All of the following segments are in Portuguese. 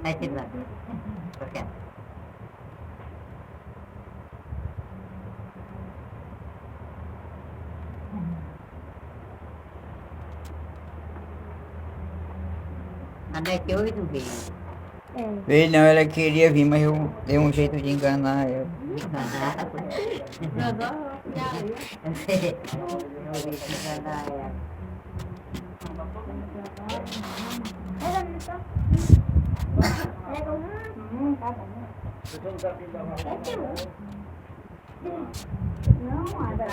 Vai ter lá. Qualquer. A Nete hoje não veio. Veio não, ela queria vir, mas eu dei um jeito de enganar ela. Enganar. Eu sei. Eu vi que enganar ela. Não, a da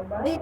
Maria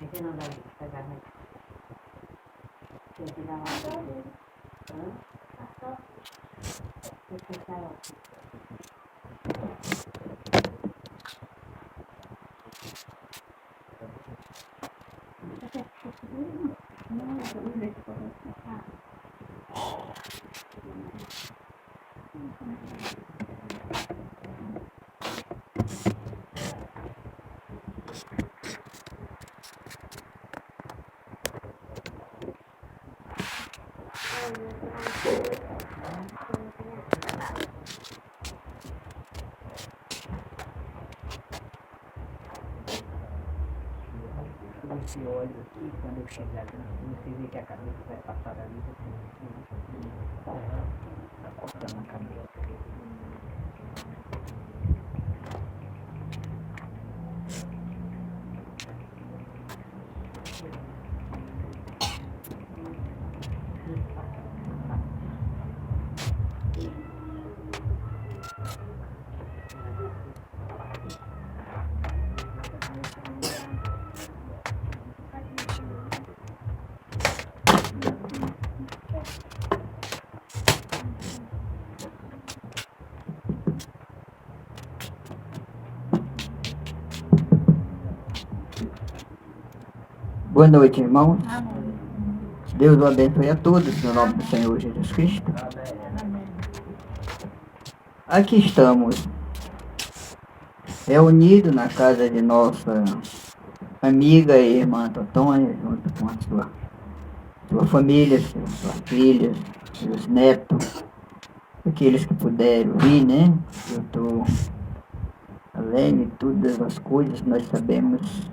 Você não vai pegar, né? Você tirar uma vez. Você saiu. Esse óleo aqui, quando eu chegar aqui, você vê que a cabeça vai passar ali, tá cortando a cabeça. Boa noite, irmão. Deus o abençoe a todos, no nome do Senhor Jesus Cristo. Aqui estamos, reunidos na casa de nossa amiga e irmã Totônia, junto com a sua família, suas filhas, seus netos, aqueles que puderam vir, né? Eu estou além de todas as coisas, nós sabemos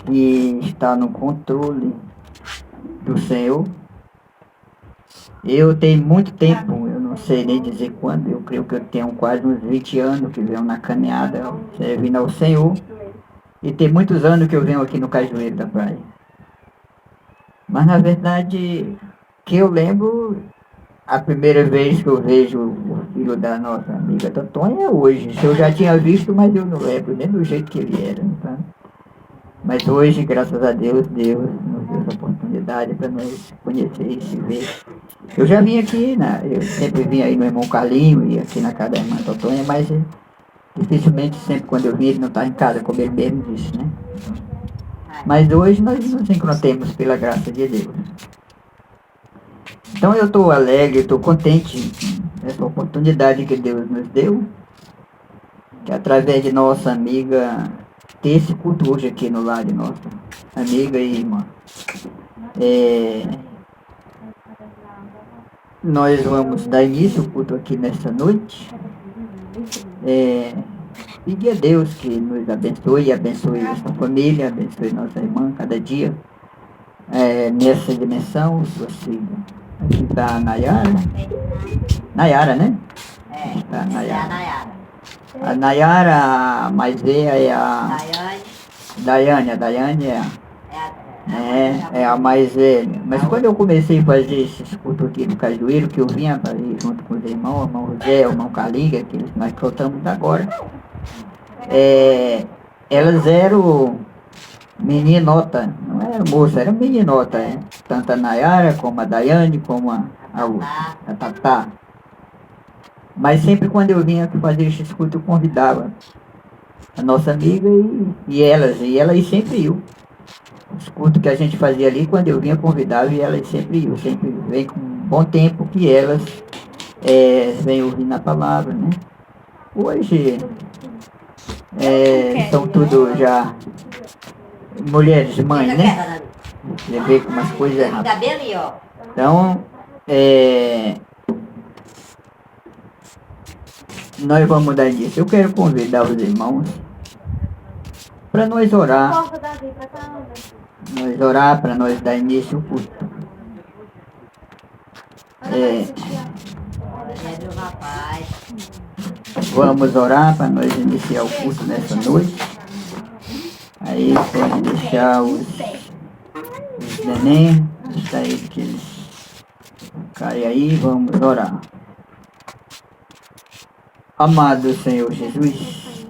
que está no controle do Senhor. Eu tenho muito tempo, eu não sei nem dizer quando, eu creio que eu tenho quase uns 20 anos que venho na caminhada servindo ao Senhor. E tem muitos anos que eu venho aqui no Cajueiro da Praia. Mas na verdade, que eu lembro, a primeira vez que eu vejo o filho da nossa amiga Totônia é hoje. Eu já tinha visto, mas eu não lembro nem do jeito que ele era. Tá? Mas hoje, graças a Deus, Deus nos deu essa oportunidade para nós conhecer e se ver. Eu já vim aqui, eu sempre vim aí no irmão Carlinho e aqui na casa da irmã Totônia, mas dificilmente sempre quando eu vim ele não está em casa, como ele mesmo disse, né? Mas hoje nós nos encontramos pela graça de Deus. Então eu estou alegre, estou contente com essa oportunidade que Deus nos deu, que através de nossa amiga ter esse culto hoje aqui no lar de nossa amiga e irmã. Nós vamos dar início ao culto aqui nesta noite Pedir a Deus que nos abençoe, abençoe nossa família, abençoe nossa irmã cada dia. Nessa dimensão, sua filha. Aqui está a Nayara. Nayara, né? Tá, É a Nayara. Nayara. A Nayara, a mais velha é a Daiane Daiane. A Daiane é é a mais velha. Mas quando eu comecei a fazer esses cultos aqui no Cajueiro, que eu vinha fazer junto com os irmãos, o irmão José, o irmão Caliga, que nós trotamos agora, elas eram meninota, não era moça, era meninota, tanto a Nayara como a Daiane, como a outra, a Tatá. Mas sempre quando eu vinha fazer esses cultos, eu convidava a nossa amiga e elas sempre iam. Os cultos que a gente fazia ali, quando eu vinha, convidava e elas sempre iam, sempre vem com um bom tempo que elas vêm ouvindo a palavra, né? Hoje são tudo já mulheres, mães, né? Você vê como as coisas erradas. Cabelo aí, ó. Então, nós vamos mudar disso. Eu quero convidar os irmãos para nós orar. Nós orar para nós dar início ao culto. É do rapaz. Vamos orar para nós iniciar o culto nessa noite. Aí pode deixar os neném, deixa aí que eles caem aí, vamos orar. Amado Senhor Jesus,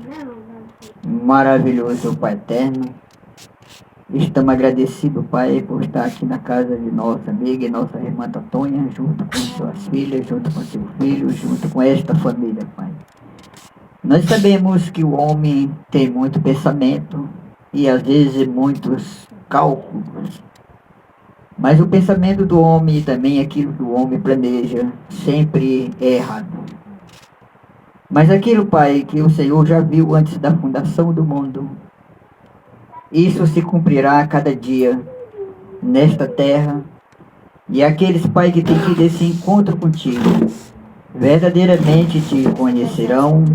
maravilhoso Pai eterno, estamos agradecidos, Pai, por estar aqui na casa de nossa amiga e nossa irmã Tonha, junto com suas filhas, junto com seu filho, junto com esta família, Pai. Nós sabemos que o homem tem muito pensamento e às vezes muitos cálculos, mas o pensamento do homem e também aquilo que o homem planeja sempre é errado. Mas aquilo, Pai, que o Senhor já viu antes da fundação do mundo, isso se cumprirá a cada dia nesta terra. E aqueles, Pai, que têm tido esse encontro contigo, verdadeiramente te conhecerão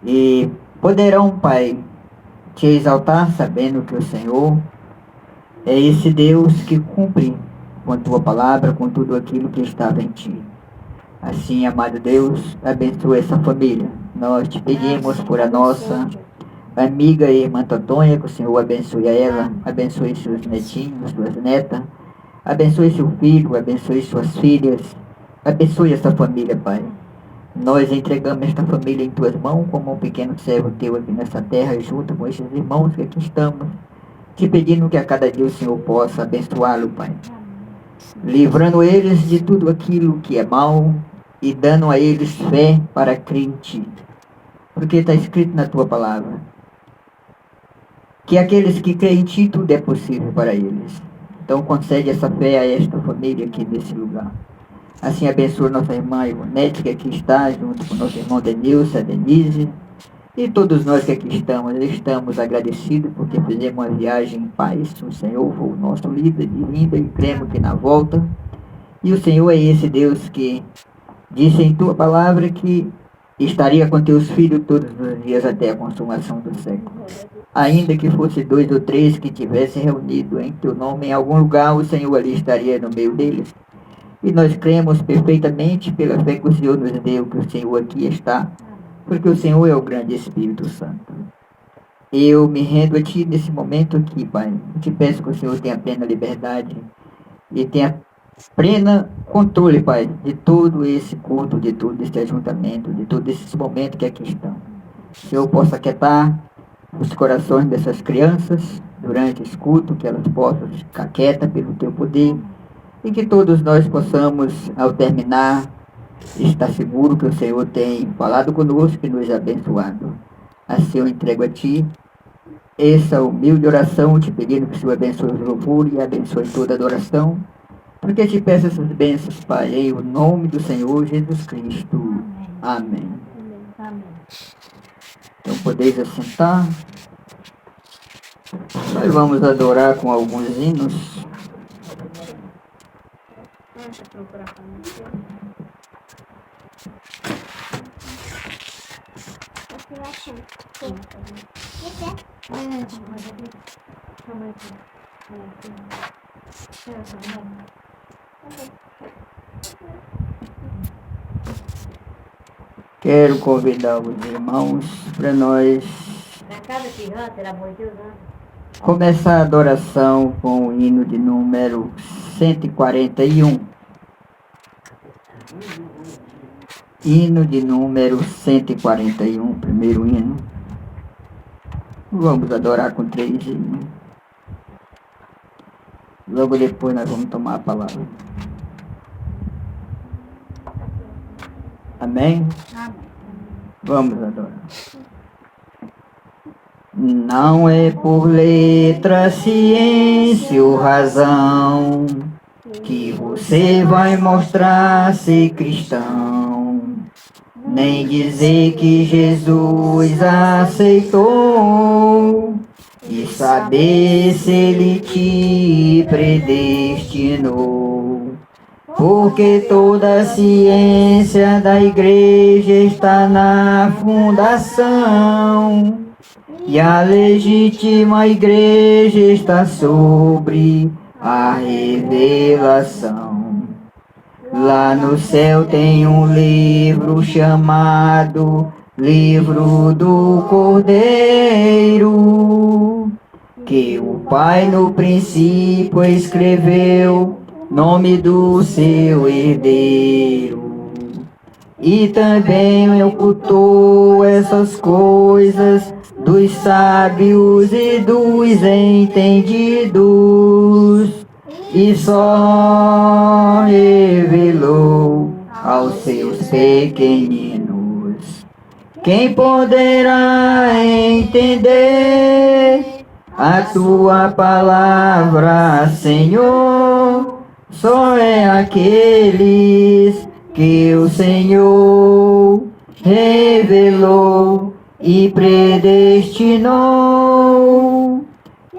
e poderão, Pai, te exaltar, sabendo que o Senhor é esse Deus que cumpre com a tua palavra, com tudo aquilo que estava em ti. Assim, amado Deus, abençoa essa família. Nós te pedimos por a nossa amiga e irmã Tonha, que o Senhor abençoe a ela, abençoe seus netinhos, suas netas, abençoe seu filho, abençoe suas filhas, abençoe essa família, Pai. Nós entregamos esta família em tuas mãos, como um pequeno servo teu aqui nessa terra, junto com esses irmãos que aqui estamos, te pedindo que a cada dia o Senhor possa abençoá-lo, Pai, livrando eles de tudo aquilo que é mal e dando a eles fé para crer em ti. Porque está escrito na tua palavra que aqueles que creem em ti, tudo é possível para eles. Então concede essa fé a esta família aqui nesse lugar. Assim abençoa nossa irmã Ivonete, que aqui está, junto com nosso irmão Denilson, a Denise, e todos nós que aqui estamos agradecidos porque fizemos uma viagem em paz. O Senhor foi o nosso líder de vinda e cremos que na volta. E o Senhor é esse Deus que disse em tua palavra que estaria com teus filhos todos os dias até a consumação do século. Ainda que fosse 2 ou 3 que tivessem reunido em teu nome em algum lugar, o Senhor ali estaria no meio deles. E nós cremos perfeitamente pela fé que o Senhor nos deu, que o Senhor aqui está, porque o Senhor é o grande Espírito Santo. Eu me rendo a Ti nesse momento aqui, Pai. Eu te peço que o Senhor tenha plena liberdade e tenha pleno controle, Pai, de todo esse culto, de todo esse ajuntamento, de todos esses momentos que aqui estão. Que o Senhor possa aquietar os corações dessas crianças durante esse culto, que elas possam ficar quietas pelo Teu poder, e que todos nós possamos, ao terminar, estar seguro que o Senhor tem falado conosco e nos abençoado. Assim eu entrego a Ti essa humilde oração, te pedindo que o Senhor abençoe os louvores e abençoe toda a adoração, porque te peço essas bênçãos, Pai, em o nome do Senhor Jesus Cristo. Amém. Então podeis assentar. Nós vamos adorar com alguns hinos. Você achando que é? Quero convidar os irmãos para nós Na casa que anda, pelo amor de Deus, anda. começar a adoração com o hino de número 141. Hino de número 141, primeiro hino. Vamos adorar com 3 hinos. Logo depois nós vamos tomar a palavra. Amém? Vamos adorar. Não é por letra, ciência ou razão que você vai mostrar ser cristão, nem dizer que Jesus aceitou e saber se Ele te predestinou. Porque toda a ciência da igreja está na fundação e a legítima igreja está sobre a revelação. Lá no céu tem um livro chamado Livro do Cordeiro, que o Pai no princípio escreveu nome do seu herdeiro, e também ocultou essas coisas dos sábios e dos entendidos, e só revelou aos seus pequeninos. Quem poderá entender a tua palavra, Senhor? Só é aqueles que o Senhor revelou e predestinou.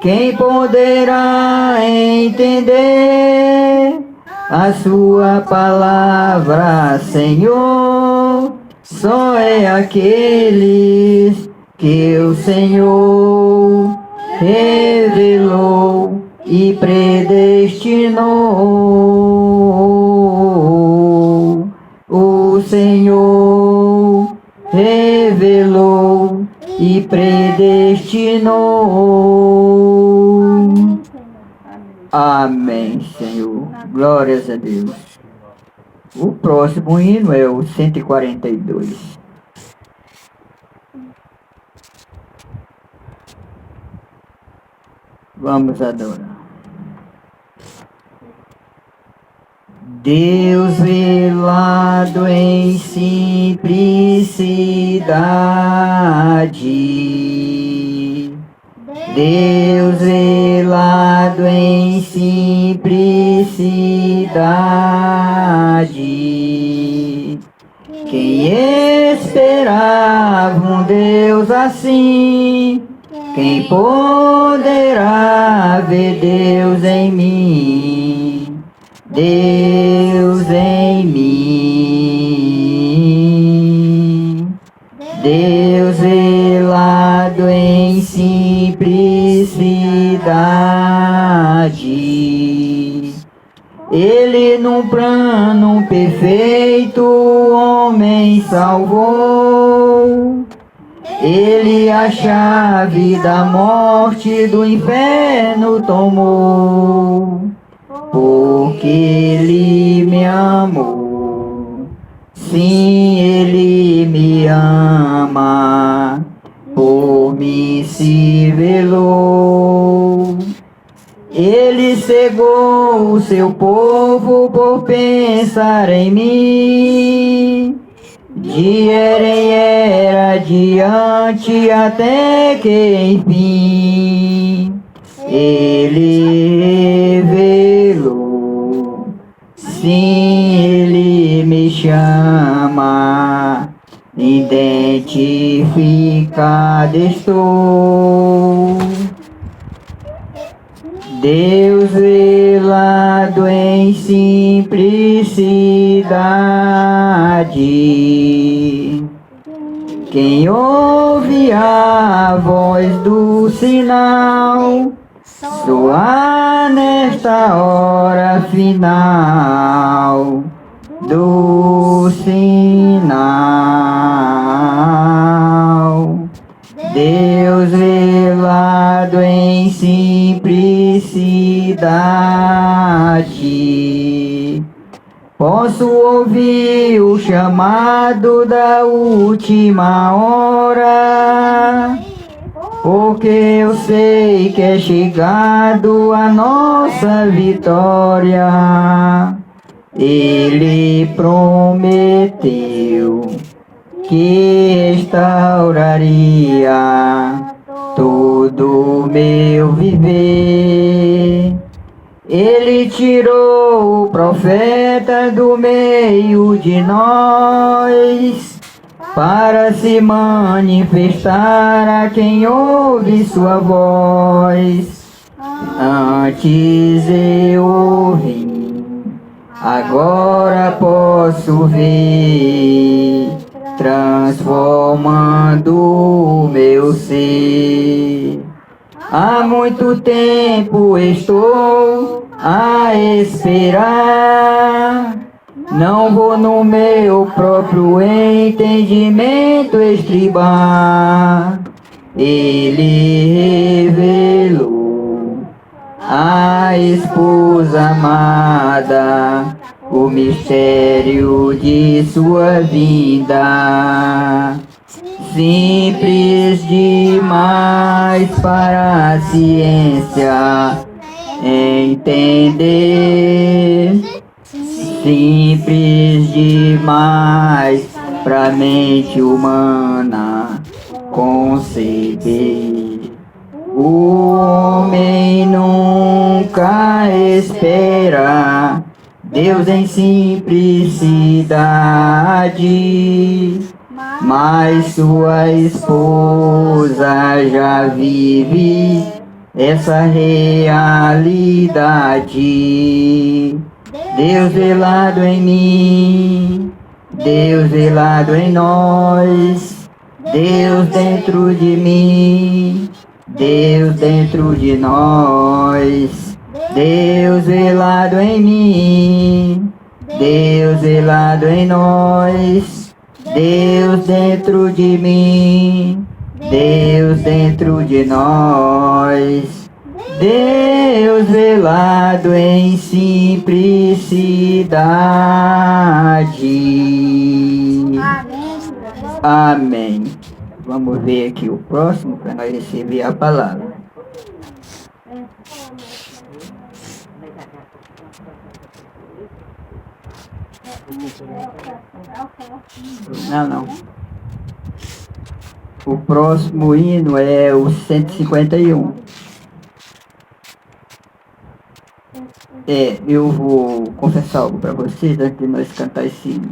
Quem poderá entender a sua palavra, Senhor? Só é aqueles que o Senhor revelou e predestinou. O Senhor revelou e predestinou. Amém, Senhor. Glórias a Deus. O próximo hino é o 142. Vamos adorar. Deus velado em simplicidade, Deus velado em simplicidade. Quem esperava um Deus assim? Quem poderá ver Deus em mim? Deus em mim, Deus velado em simplicidade. Ele num plano perfeito o homem salvou. Ele a chave da morte e do inferno tomou. Porque Ele me amou, sim, Ele me ama, por mim se velou. Ele cegou o seu povo por pensar em mim, de era em era adiante até que enfim Ele revelou, sim, Ele me chama, identificado estou. Deus velado velado em simplicidade. Quem ouve a voz do sinal soar nesta hora final do sinal. Deus velado em simplicidade. Posso ouvir o chamado da última hora, porque eu sei que é chegado a nossa vitória. Ele prometeu que restauraria todo o meu viver. Ele tirou o profeta do meio de nós, para se manifestar a quem ouve sua voz. Antes eu ouvi, agora posso ver, transformando o meu ser. Há muito tempo estou a esperar, não vou no meu próprio entendimento estribar. Ele revelou a esposa amada, o mistério de sua vida. Simples demais para a ciência entender, simples demais para a mente humana conceber. O homem nunca espera Deus em simplicidade, mas sua esposa já vive essa realidade. Deus velado em mim, Deus velado em nós, Deus dentro de mim, Deus dentro de nós. Deus velado em mim, Deus velado em nós, Deus dentro de mim, Deus dentro de nós. Deus velado em simplicidade. Amém. Vamos ver aqui o próximo para nós receber a palavra. Não. O próximo hino é o 151. Eu vou confessar algo para vocês antes de nós cantar esse hino.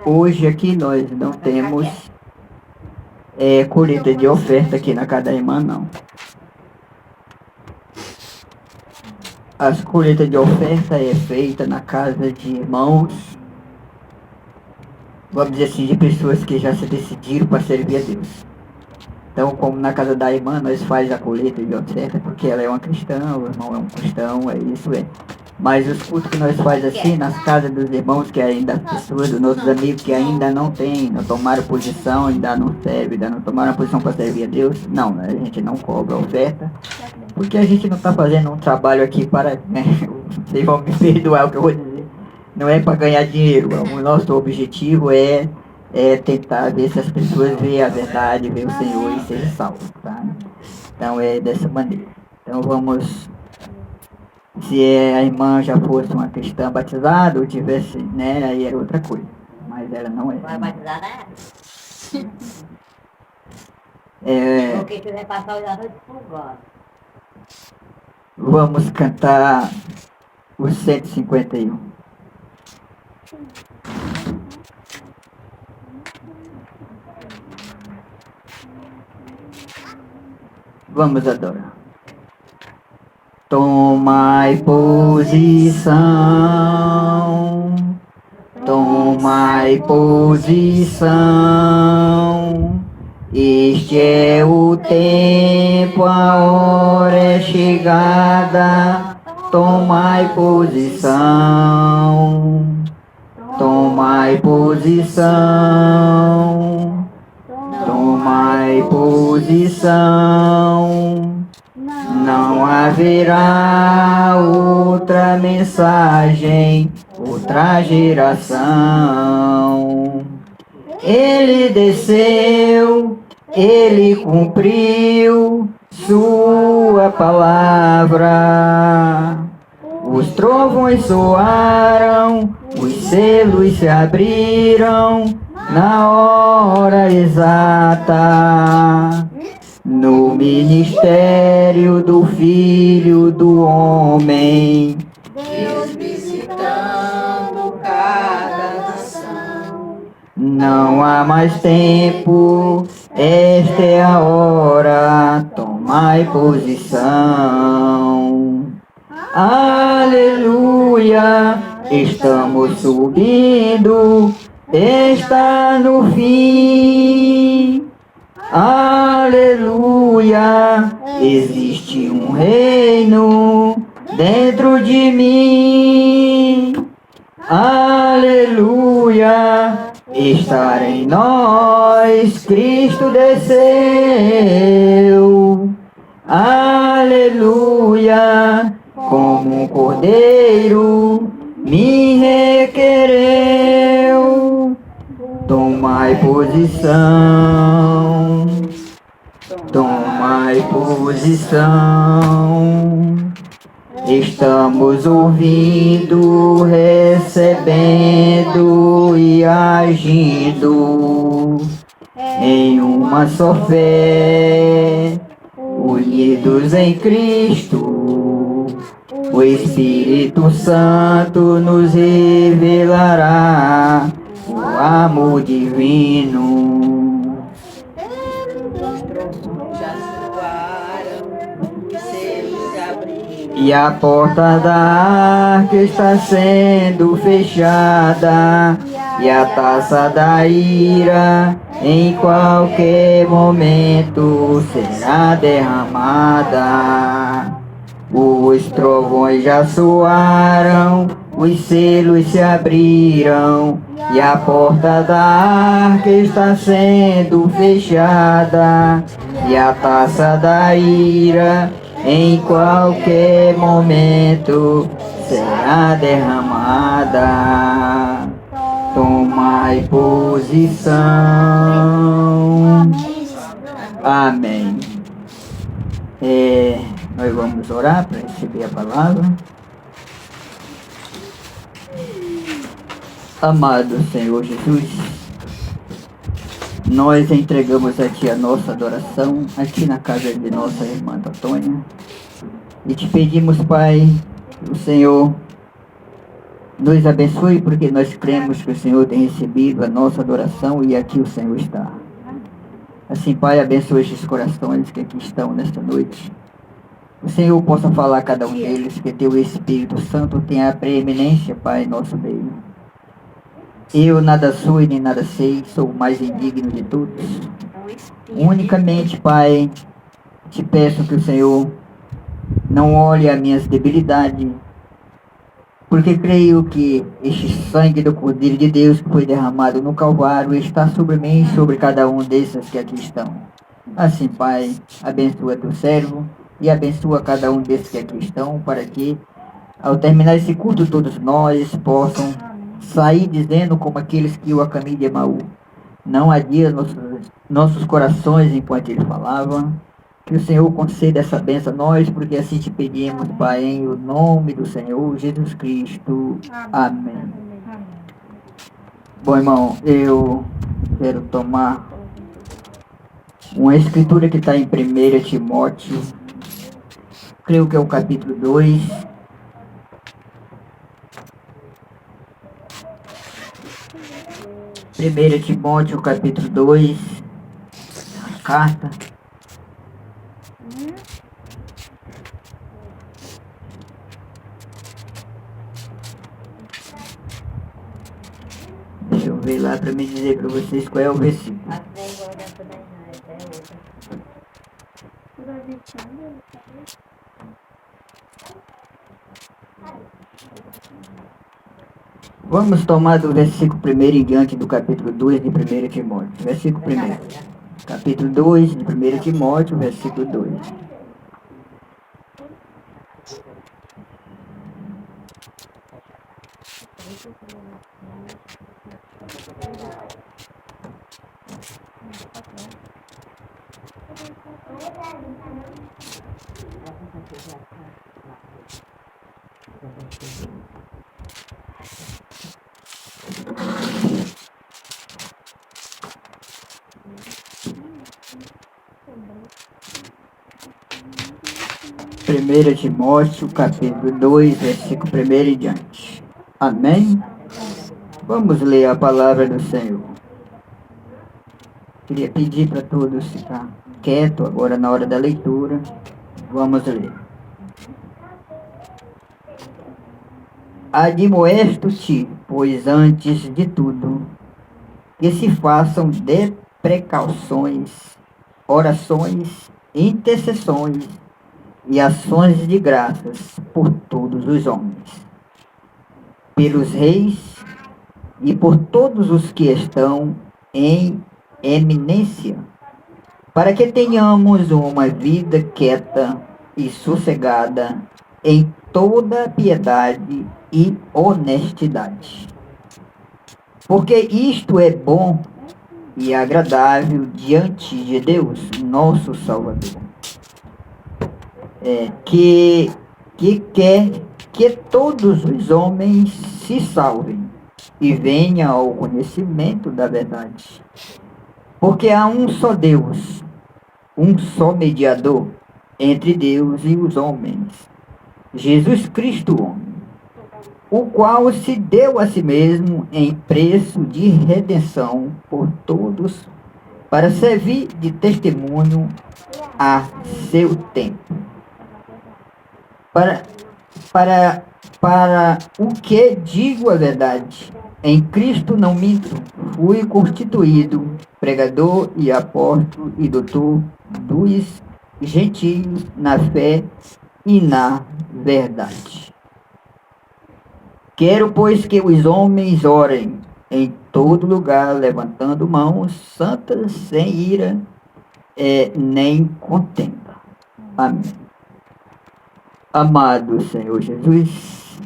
Hoje aqui nós não temos colheita de oferta aqui na Casa da Irmã, não. As colheitas de oferta é feita na casa de irmãos, vamos dizer assim, de pessoas que já se decidiram para servir a Deus. Então, como na casa da irmã, nós faz a colheita de oferta, porque ela é uma cristã, o irmão é um cristão, isso é. Mas os cultos que nós faz assim, nas casas dos irmãos, que ainda, pessoas, dos nossos amigos que ainda não tem, não tomaram posição, ainda não serve, ainda não tomaram a posição para servir a Deus, não, né? A gente não cobra oferta, porque a gente não está fazendo um trabalho aqui para, né, vocês vão me perdoar o que eu vou dizer, não é para ganhar dinheiro, o nosso objetivo é tentar ver se as pessoas veem a verdade, veem o Senhor e sejam salvos, tá? Então é dessa maneira. Então vamos, se a irmã já fosse uma cristã batizada ou tivesse, né, aí era outra coisa, mas ela não é. Vai batizar, né? Porque quiser passar hoje à noite, por agora. Vamos cantar o 151. Vamos adorar. Tomai posição, tomai posição. Este é o tempo, a hora é chegada. Tomai posição, tomai posição, tomai posição. Não haverá outra mensagem, outra geração. Ele desceu, ele cumpriu sua palavra. Os trovões soaram, os selos se abriram na hora exata. No ministério do Filho do Homem, Deus visitando cada nação. Não há mais tempo, esta é a hora, tomai posição. Aleluia, estamos subindo, está no fim. Aleluia, existe um reino dentro de mim. Aleluia, está em nós, Cristo desceu. Aleluia, como um cordeiro me requereu. Tomai posição, tomai posição. Estamos ouvindo, recebendo e agindo em uma só fé, unidos em Cristo. O Espírito Santo nos revelará o amor divino. E a porta da arca está sendo fechada, e a taça da ira em qualquer momento será derramada. Os trovões já soaram, os selos se abriram, e a porta da arca está sendo fechada, e a taça da ira em qualquer momento será derramada. Tomai posição. Amém. Nós vamos orar para receber a palavra. Amado Senhor Jesus, nós entregamos a Ti a nossa adoração, aqui na casa de nossa irmã Antônia, e te pedimos, Pai, que o Senhor nos abençoe, porque nós cremos que o Senhor tem recebido a nossa adoração e aqui o Senhor está. Assim, Pai, abençoe estes corações que aqui estão nesta noite. O Senhor possa falar a cada um deles, que Teu Espírito Santo tenha a preeminência, Pai, em nosso meio. Eu nada sou e nem nada sei, sou o mais indigno de todos. Unicamente, Pai, te peço que o Senhor não olhe as minhas debilidades, porque creio que este sangue do Cordeiro de Deus que foi derramado no Calvário está sobre mim e sobre cada um desses que aqui estão. Assim, Pai, abençoa Teu servo e abençoa cada um desses que aqui estão, para que, ao terminar esse culto, todos nós possam sair dizendo como aqueles que iam a caminho de Emaú: não adia nossos corações enquanto ele falava. Que o Senhor conceda essa bênção a nós, porque assim te pedimos, Pai, em o nome do Senhor Jesus Cristo. Amém. Bom, irmão, eu quero tomar uma escritura que está em 1 Timóteo, creio que é o capítulo 2. Primeira Timóteo, capítulo 2, carta. ver lá para me dizer para vocês qual é o versículo. Mas não é igual dessa daí, não. Essa é outra. Vamos tomar do versículo 1 em diante do capítulo 2 de 1 Timóteo. Versículo 1. Capítulo 2 de 1 Timóteo, versículo 2. Primeira Timóteo, capítulo 2, versículo 1 em diante. Amém? Vamos ler a palavra do Senhor. Queria pedir para todos ficar quietos agora na hora da leitura. Vamos ler. Admoesto-te, pois antes de tudo, que se façam de precauções, orações, intercessões e ações de graças por todos os homens, pelos reis e por todos os que estão em eminência, para que tenhamos uma vida quieta e sossegada em toda piedade e honestidade. Porque isto é bom e agradável diante de Deus, nosso Salvador, que quer que todos os homens se salvem e venham ao conhecimento da verdade. Porque há um só Deus, um só mediador entre Deus e os homens, Jesus Cristo, homem, o qual se deu a si mesmo em preço de redenção por todos, para servir de testemunho a seu tempo. Para o que digo a verdade, em Cristo não minto, fui constituído pregador e apóstolo e doutor dos gentios na fé e na verdade. Quero, pois, que os homens orem em todo lugar, levantando mãos santas, sem ira, nem contenda. Amém. Amado Senhor Jesus,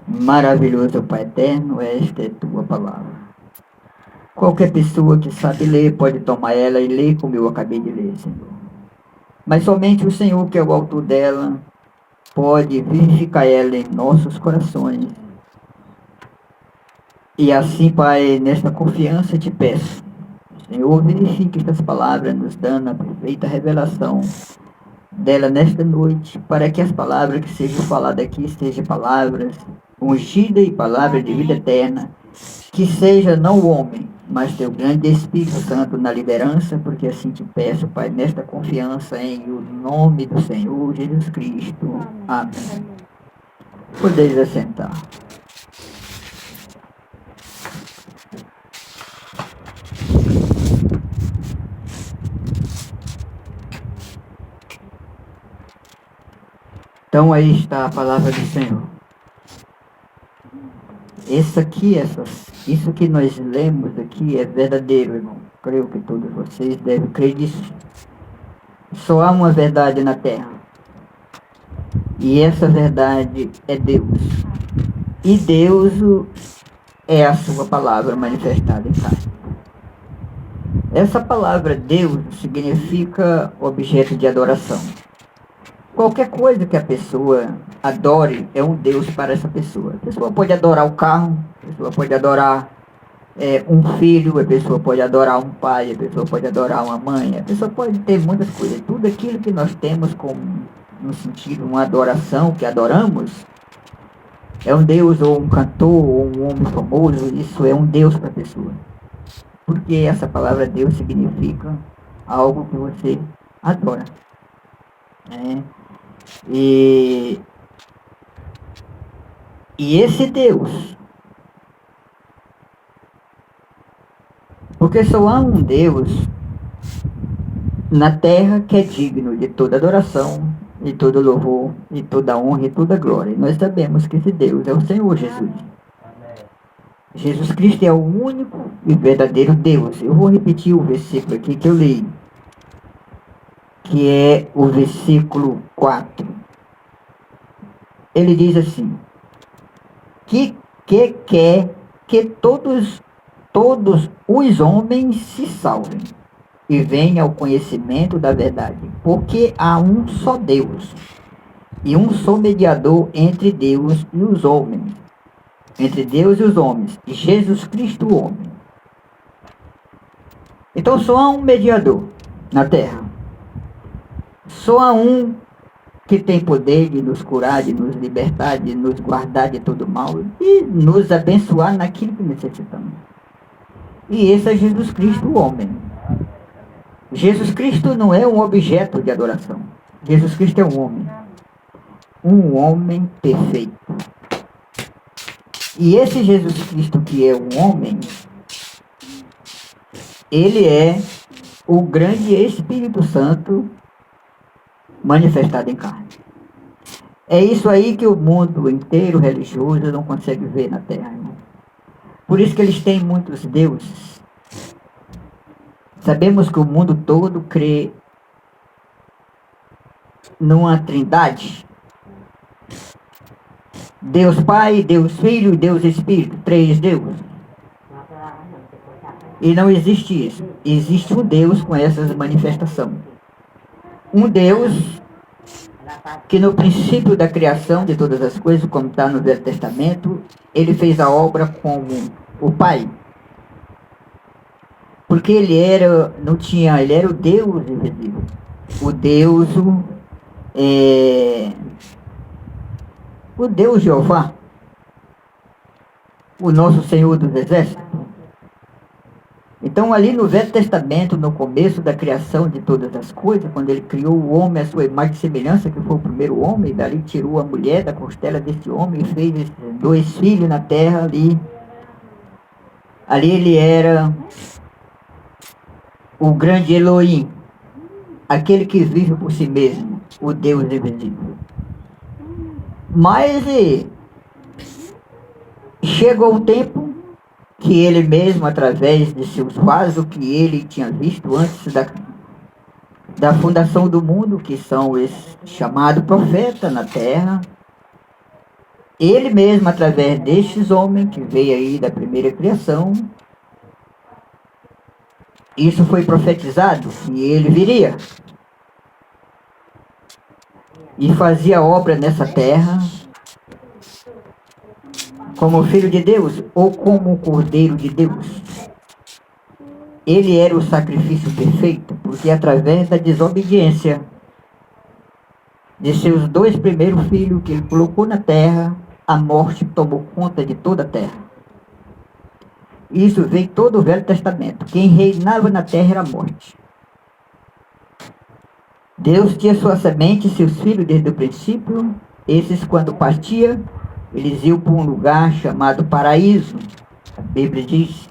maravilhoso Pai eterno, esta é tua palavra. Qualquer pessoa que sabe ler pode tomar ela e ler como eu acabei de ler, Senhor. Mas somente o Senhor, que é o autor dela, pode vivificar ela em nossos corações. E assim, Pai, nesta confiança te peço, Senhor, verifique estas palavras, nos dando a perfeita revelação dela nesta noite, para que as palavras que sejam faladas aqui sejam palavras ungidas e palavras de vida eterna, que seja não o homem, mas teu grande Espírito Santo na liderança, porque assim te peço, Pai, nesta confiança em o nome do Senhor Jesus Cristo. Amém. Podeis assentar. Então aí está a palavra do Senhor. Isso que nós lemos aqui é verdadeiro, irmão. Creio que todos vocês devem crer nisso. Só há uma verdade na terra. E essa verdade é Deus. E Deus é a sua palavra manifestada em carne. Essa palavra Deus significa objeto de adoração. Qualquer coisa que a pessoa adore é um Deus para essa pessoa. A pessoa pode adorar o carro, a pessoa pode adorar um filho, a pessoa pode adorar um pai, a pessoa pode adorar uma mãe, a pessoa pode ter muitas coisas. Tudo aquilo que nós temos como, no sentido, uma adoração, que adoramos, é um Deus, ou um cantor, ou um homem famoso, isso é um Deus para a pessoa. Porque essa palavra Deus significa algo que você adora. E esse Deus, Porque só há um Deus na terra que é digno de toda adoração, de todo louvor, de toda honra e toda glória. E nós sabemos que esse Deus é o Senhor Jesus. Jesus Cristo é o único e verdadeiro Deus. Eu vou repetir o versículo aqui que eu li, que é o versículo 4. Ele diz assim: que quer que todos os homens se salvem e venham ao conhecimento da verdade, porque há um só Deus e um só mediador entre Deus e os homens, Jesus Cristo, o homem. Então só há um mediador na terra, só há um que tem poder de nos curar, de nos libertar, de nos guardar de todo mal e nos abençoar naquilo que necessitamos. E esse é Jesus Cristo, o homem. Jesus Cristo não é um objeto de adoração. Jesus Cristo é um homem perfeito. E esse Jesus Cristo que é um homem, ele é o grande Espírito Santo manifestado em carne. É isso aí que o mundo inteiro religioso não consegue ver na terra, irmão. Por isso que eles têm muitos deuses. Sabemos que o mundo todo crê numa trindade. Deus Pai, Deus Filho e Deus Espírito. 3 deuses. E não existe isso. Existe um Deus com essas manifestações. Um Deus que no princípio da criação de todas as coisas, como está no Velho Testamento, ele fez a obra como o Pai. Porque ele era o Deus invisível. O Deus Jeová, o nosso Senhor dos Exércitos. Então ali no Velho Testamento, no começo da criação de todas as coisas, quando ele criou o homem à sua imagem e semelhança, que foi o primeiro homem, dali tirou a mulher da costela desse homem e fez esses 2 filhos na terra ali. Ali ele era o grande Elohim, aquele que vive por si mesmo, o Deus invisível. Mas chegou o tempo que ele mesmo, através de seus vasos que ele tinha visto antes da fundação do mundo, que são os chamados profetas na terra, ele mesmo, através destes homens que veio aí da primeira criação, isso foi profetizado, e ele viria e fazia obra nessa terra como Filho de Deus ou como Cordeiro de Deus. Ele era o sacrifício perfeito, porque através da desobediência de seus 2 primeiros filhos que ele colocou na terra, a morte tomou conta de toda a terra. Isso veio todo o Velho Testamento. Quem reinava na terra era a morte. Deus tinha sua semente, seus filhos desde o princípio. Esses, quando partiam, eles iam para um lugar chamado paraíso. A Bíblia diz: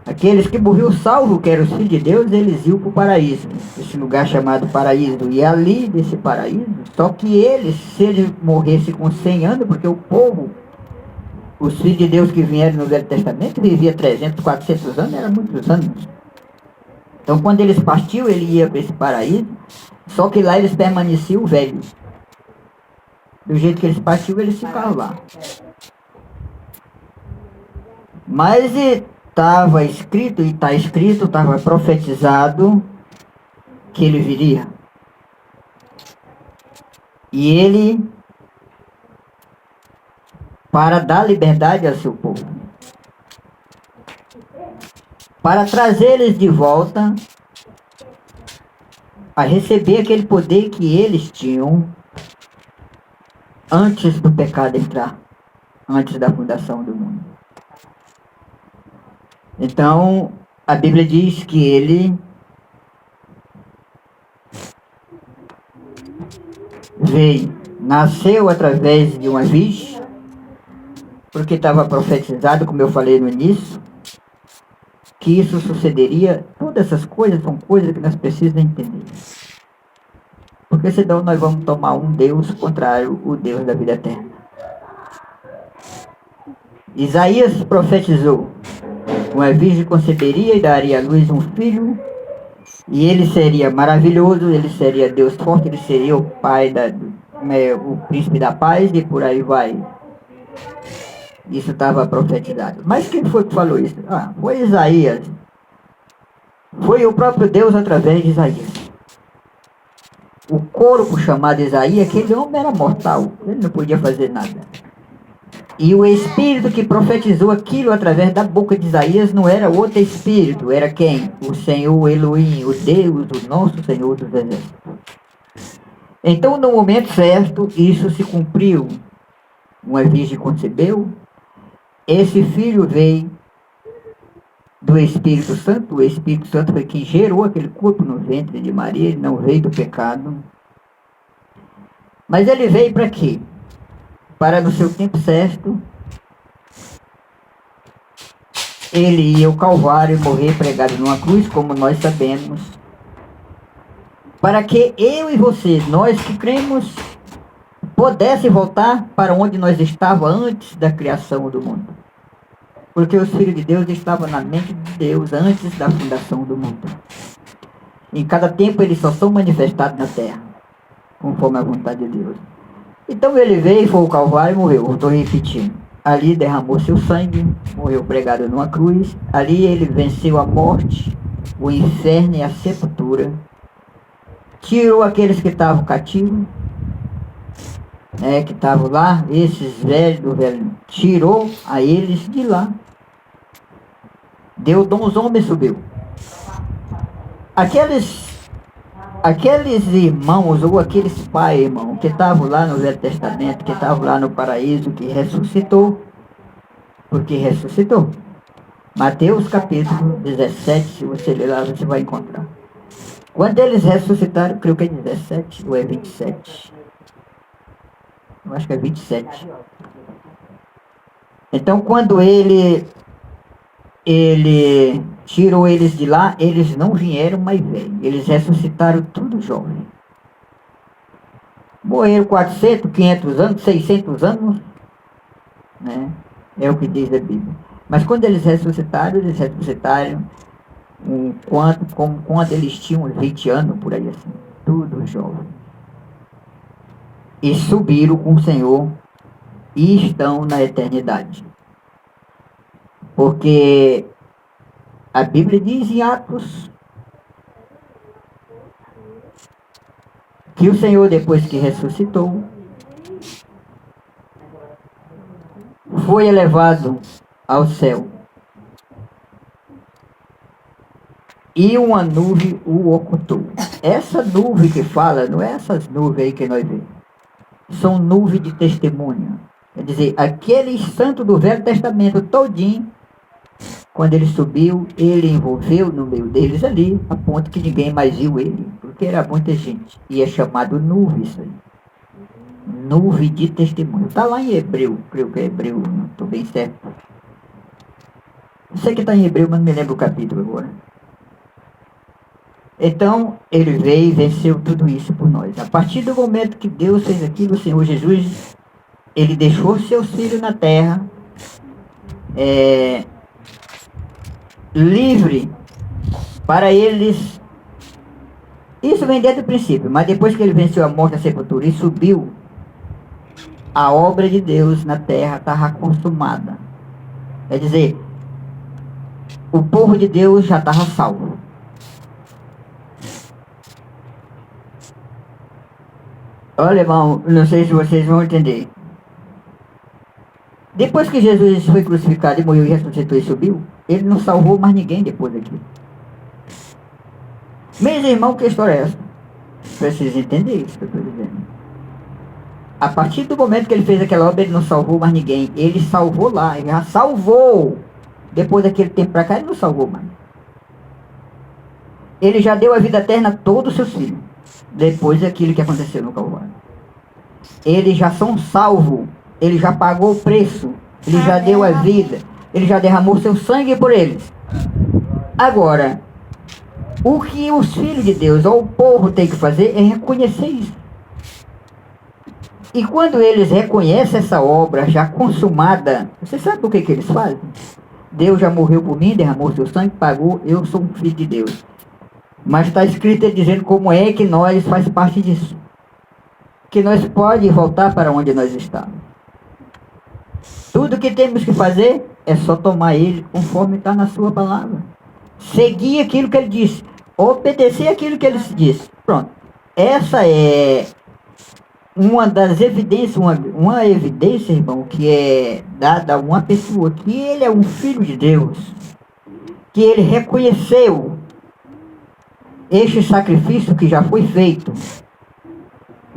aqueles que morriam salvos, que eram os filhos de Deus, eles iam para o paraíso, esse lugar chamado paraíso. E ali desse paraíso, só que eles, se eles morressem com 100 anos, porque o povo, os filhos de Deus que vieram no Velho Testamento, vivia 300, 400 anos, eram muitos anos. Então quando eles partiam, ele ia para esse paraíso, só que lá eles permaneciam velhos. Do jeito que eles partiam, eles ficavam lá. Mas estava escrito, e está escrito, estava profetizado que ele viria. E ele, para dar liberdade ao seu povo, para trazer eles de volta a receber aquele poder que eles tinham antes do pecado entrar, antes da fundação do mundo. Então, a Bíblia diz que ele nasceu através de uma virgem, porque estava profetizado, como eu falei no início, que isso sucederia. Todas essas coisas são coisas que nós precisamos entender. Porque senão nós vamos tomar um Deus contrário, o Deus da vida eterna. Isaías profetizou: uma virgem conceberia e daria à luz um filho, e ele seria maravilhoso, ele seria Deus forte, ele seria o pai, o príncipe da paz, e por aí vai. Isso estava profetizado. Mas quem foi que falou isso? Foi Isaías. Foi o próprio Deus através de Isaías. O corpo chamado Isaías, aquele homem era mortal, ele não podia fazer nada. E o espírito que profetizou aquilo através da boca de Isaías não era outro espírito, era quem? O Senhor Elohim, o Deus, o nosso Senhor dos Exércitos. Então, no momento certo, isso se cumpriu. Uma virgem concebeu, esse filho veio do Espírito Santo, o Espírito Santo foi quem gerou aquele corpo no ventre de Maria, ele não veio do pecado. Mas ele veio para quê? Para no seu tempo certo, ele ia ao Calvário e morrer pregado numa cruz, como nós sabemos, para que eu e você, nós que cremos, pudesse voltar para onde nós estávamos antes da criação do mundo. Porque os filhos de Deus estavam na mente de Deus antes da fundação do mundo. Em cada tempo eles só são manifestados na terra, conforme a vontade de Deus. Então ele veio, foi ao Calvário e morreu. Estou repetindo. Ali derramou seu sangue, morreu pregado numa cruz. Ali ele venceu a morte, o inferno e a sepultura. Tirou aqueles que estavam cativos, que estavam lá, esses velhos do velho, tirou a eles de lá. Deu dom aos homens, subiu. Aqueles irmãos, ou aqueles pais, irmão, que estavam lá no Velho Testamento, que estavam lá no paraíso, que ressuscitou, porque ressuscitou. Mateus capítulo 17, se você ler lá, você vai encontrar. Quando eles ressuscitaram, creio que é 17 ou é 27. Eu acho que é 27. Então, quando ele tirou eles de lá, eles não vieram mais velhos. Eles ressuscitaram tudo jovem. Morreram 400, 500 anos, 600 anos, né? É o que diz a Bíblia. Mas quando eles ressuscitaram quando eles tinham 20 anos, por aí assim, tudo jovem. E subiram com o Senhor e estão na eternidade. Porque a Bíblia diz em Atos que o Senhor, depois que ressuscitou, foi elevado ao céu. E uma nuvem o ocultou. Essa nuvem que fala, não é essas nuvens aí que nós vemos. São nuvens de testemunha. Quer dizer, aquele santo do Velho Testamento todinho, quando ele subiu, ele envolveu no meio deles ali, a ponto que ninguém mais viu ele, porque era muita gente. E é chamado nuvem isso aí. Nuvem de testemunho. Está lá em Hebreu, creio que é Hebreu, não estou bem certo. Eu sei que está em Hebreu, mas não me lembro o capítulo agora. Então, ele veio e venceu tudo isso por nós. A partir do momento que Deus fez aquilo, o Senhor Jesus, ele deixou seus filhos na terra, livre para eles. Isso vem desde o princípio, mas depois que ele venceu a morte e a sepultura e subiu, a obra de Deus na terra estava consumada. Quer dizer, o povo de Deus já estava salvo. Olha, irmão, não sei se vocês vão entender. Depois que Jesus foi crucificado e morreu e ressuscitou e subiu, ele não salvou mais ninguém depois daquilo. Meus irmãos, que história é essa? Precisa entender isso que eu estou dizendo. A partir do momento que ele fez aquela obra, ele não salvou mais ninguém. Ele salvou lá, ele já salvou. Depois daquele tempo para cá, ele não salvou mais. Ele já deu a vida eterna a todos os seus filhos. Depois daquilo que aconteceu no Calvário. Eles já são salvos. Ele já pagou o preço. Ele já deu a vida. Ele já derramou seu sangue por eles. Agora, o que os filhos de Deus ou o povo tem que fazer é reconhecer isso. E quando eles reconhecem essa obra já consumada, você sabe o que eles fazem? Deus já morreu por mim, derramou seu sangue, pagou, eu sou um filho de Deus. Mas está escrito ele dizendo como é que nós faz parte disso. Que nós pode voltar para onde nós estamos. Tudo que temos que fazer é só tomar ele conforme está na sua palavra. Seguir aquilo que ele disse. Obedecer aquilo que ele disse. Pronto. Essa é uma das evidências, uma evidência, irmão, que é dada a uma pessoa que ele é um filho de Deus. Que ele reconheceu este sacrifício que já foi feito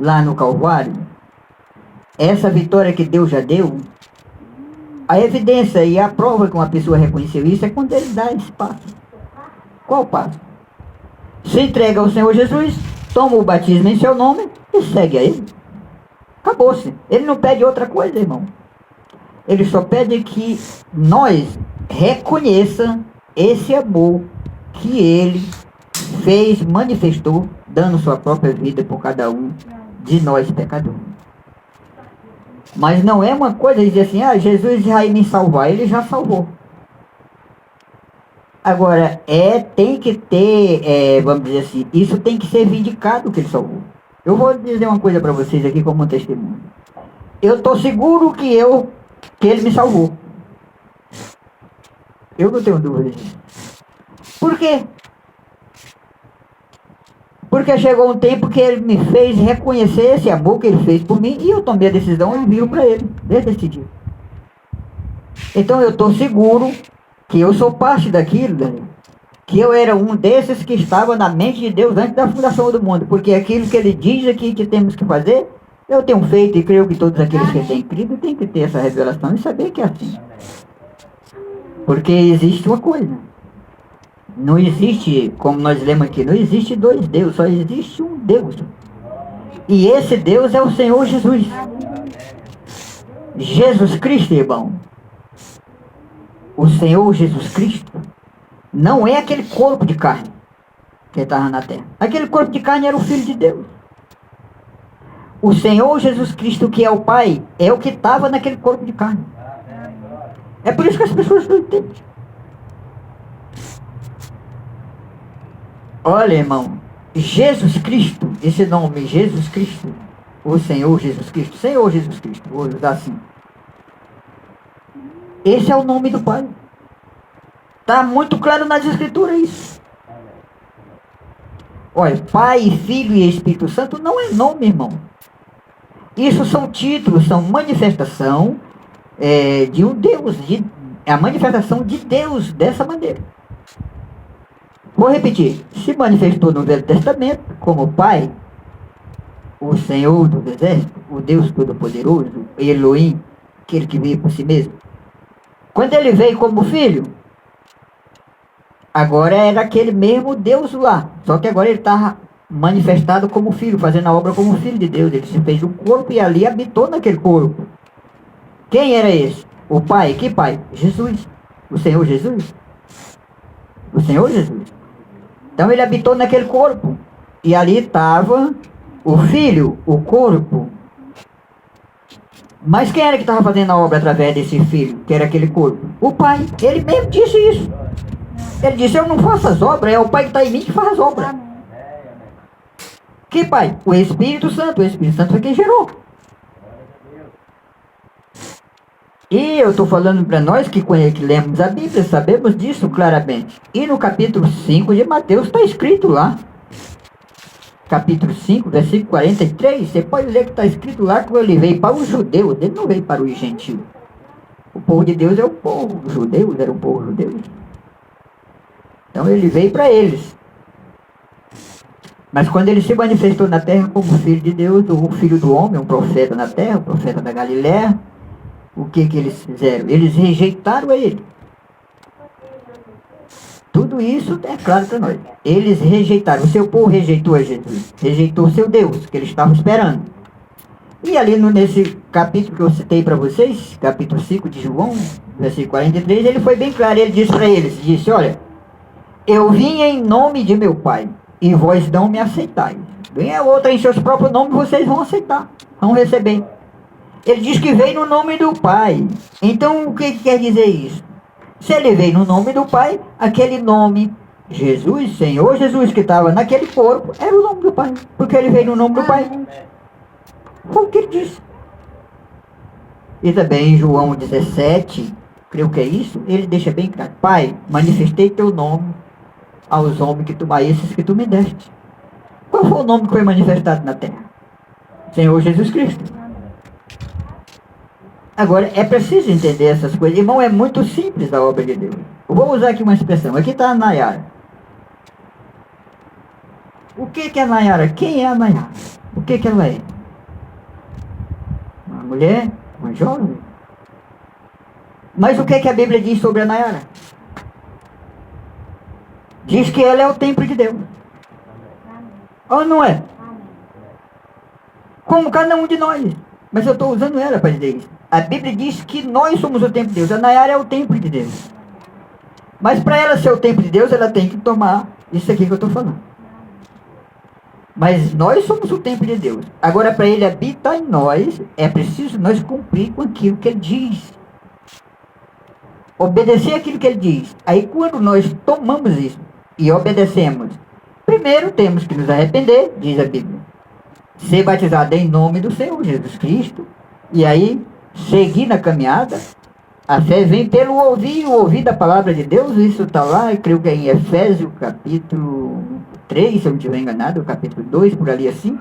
lá no Calvário. Essa vitória que Deus já deu. A evidência e a prova que uma pessoa reconheceu isso é quando ele dá esse passo. Qual passo? Se entrega ao Senhor Jesus, toma o batismo em seu nome e segue a ele. Acabou-se. Ele não pede outra coisa, irmão. Ele só pede que nós reconheça esse amor que ele fez, manifestou, dando sua própria vida por cada um de nós pecadores. Mas não é uma coisa de dizer assim, Jesus vai me salvar. Ele já salvou. Agora, tem que ter, vamos dizer assim, isso tem que ser vindicado que ele salvou. Eu vou dizer uma coisa para vocês aqui como um testemunho. Eu estou seguro que ele me salvou. Eu não tenho dúvida disso. Por quê? Porque chegou um tempo que ele me fez reconhecer esse amor que ele fez por mim e eu tomei a decisão e vivo para ele, desde esse dia. Então eu estou seguro que eu sou parte daquilo, Daniel, que eu era um desses que estava na mente de Deus antes da fundação do mundo, porque aquilo que ele diz aqui que temos que fazer, eu tenho feito e creio que todos aqueles que têm crido têm que ter essa revelação e saber que é assim. Porque existe uma coisa. Não existe, como nós lemos aqui, não existe dois deuses, só existe um Deus. E esse Deus é o Senhor Jesus. Jesus Cristo, irmão. O Senhor Jesus Cristo não é aquele corpo de carne que estava na terra. Aquele corpo de carne era o Filho de Deus. O Senhor Jesus Cristo, que é o Pai, é o que estava naquele corpo de carne. É por isso que as pessoas não entendem. Olha, irmão, Jesus Cristo, esse nome, Jesus Cristo, o Senhor Jesus Cristo, vou usar assim. Esse é o nome do Pai. Está muito claro nas Escrituras isso. Olha, Pai, Filho e Espírito Santo não é nome, irmão. Isso são títulos, são manifestação de um Deus, a manifestação de Deus dessa maneira. Vou repetir, se manifestou no Velho Testamento como Pai, o Senhor dos Exércitos, o Deus Todo-Poderoso, Elohim, aquele que veio por si mesmo. Quando ele veio como Filho, agora era aquele mesmo Deus lá, só que agora ele estava manifestado como Filho, fazendo a obra como Filho de Deus. Ele se fez um corpo e ali habitou naquele corpo. Quem era esse? O Pai. Que Pai? Jesus. O Senhor Jesus. O Senhor Jesus. Então ele habitou naquele corpo. E ali estava o Filho, o corpo. Mas quem era que estava fazendo a obra através desse Filho, que era aquele corpo? O Pai. Ele mesmo disse isso. Ele disse, eu não faço as obras, é o Pai que está em mim que faz as obras. Que Pai? O Espírito Santo. O Espírito Santo foi quem gerou. E eu estou falando para nós que lemos a Bíblia, sabemos disso claramente. E no capítulo 5 de Mateus está escrito lá. Capítulo 5, versículo 43. Você pode ler que está escrito lá que ele veio para os judeus. Ele não veio para os gentios. O povo de Deus é o povo judeu, era o povo judeu. Então ele veio para eles. Mas quando ele se manifestou na terra como Filho de Deus, o Filho do Homem, um profeta na terra, um profeta da Galiléia, o que eles fizeram? Eles rejeitaram ele. Tudo isso é claro para nós. Eles rejeitaram. O seu povo rejeitou a Jesus. Rejeitou o seu Deus, que eles estavam esperando. E ali nesse capítulo que eu citei para vocês, capítulo 5 de João, versículo 43, ele foi bem claro. Ele disse para eles, olha, Eu vim em nome de meu Pai, e vós não me aceitais. Vem a outra em seus próprios nomes, vocês vão aceitar, vão receber. Ele diz que veio no nome do Pai. Então, o que quer dizer isso? Se ele veio no nome do Pai, aquele nome, Jesus, Senhor Jesus, que estava naquele corpo, era o nome do Pai. Porque ele veio no nome do Pai. Foi o que ele disse. E também em João 17, creio que é isso, ele deixa bem claro: Pai, manifestei teu nome aos homens a esses que tu me deste. Qual foi o nome que foi manifestado na terra? Senhor Jesus Cristo. Agora, é preciso entender essas coisas. Irmão, é muito simples a obra de Deus. Eu vou usar aqui uma expressão. Aqui está a Nayara. O que é a Nayara? Quem é a Nayara? O que ela é? Uma mulher? Uma jovem? Mas o que a Bíblia diz sobre a Nayara? Diz que ela é o templo de Deus. Ou não é? Como cada um de nós. Mas eu estou usando ela para dizer isso. A Bíblia diz que nós somos o templo de Deus. A Nayara é o templo de Deus. Mas para ela ser o templo de Deus, ela tem que tomar isso aqui que eu estou falando. Mas nós somos o templo de Deus. Agora, para ele habitar em nós, é preciso nós cumprir com aquilo que ele diz. Obedecer aquilo que ele diz. Aí, quando nós tomamos isso e obedecemos, primeiro temos que nos arrepender, diz a Bíblia. Ser batizado em nome do Senhor Jesus Cristo. E aí, seguir na caminhada. A fé vem pelo ouvir, o ouvir da palavra de Deus. Isso está lá, eu creio que é em Efésios capítulo 3, se eu não estiver enganado, o capítulo 2, por ali assim.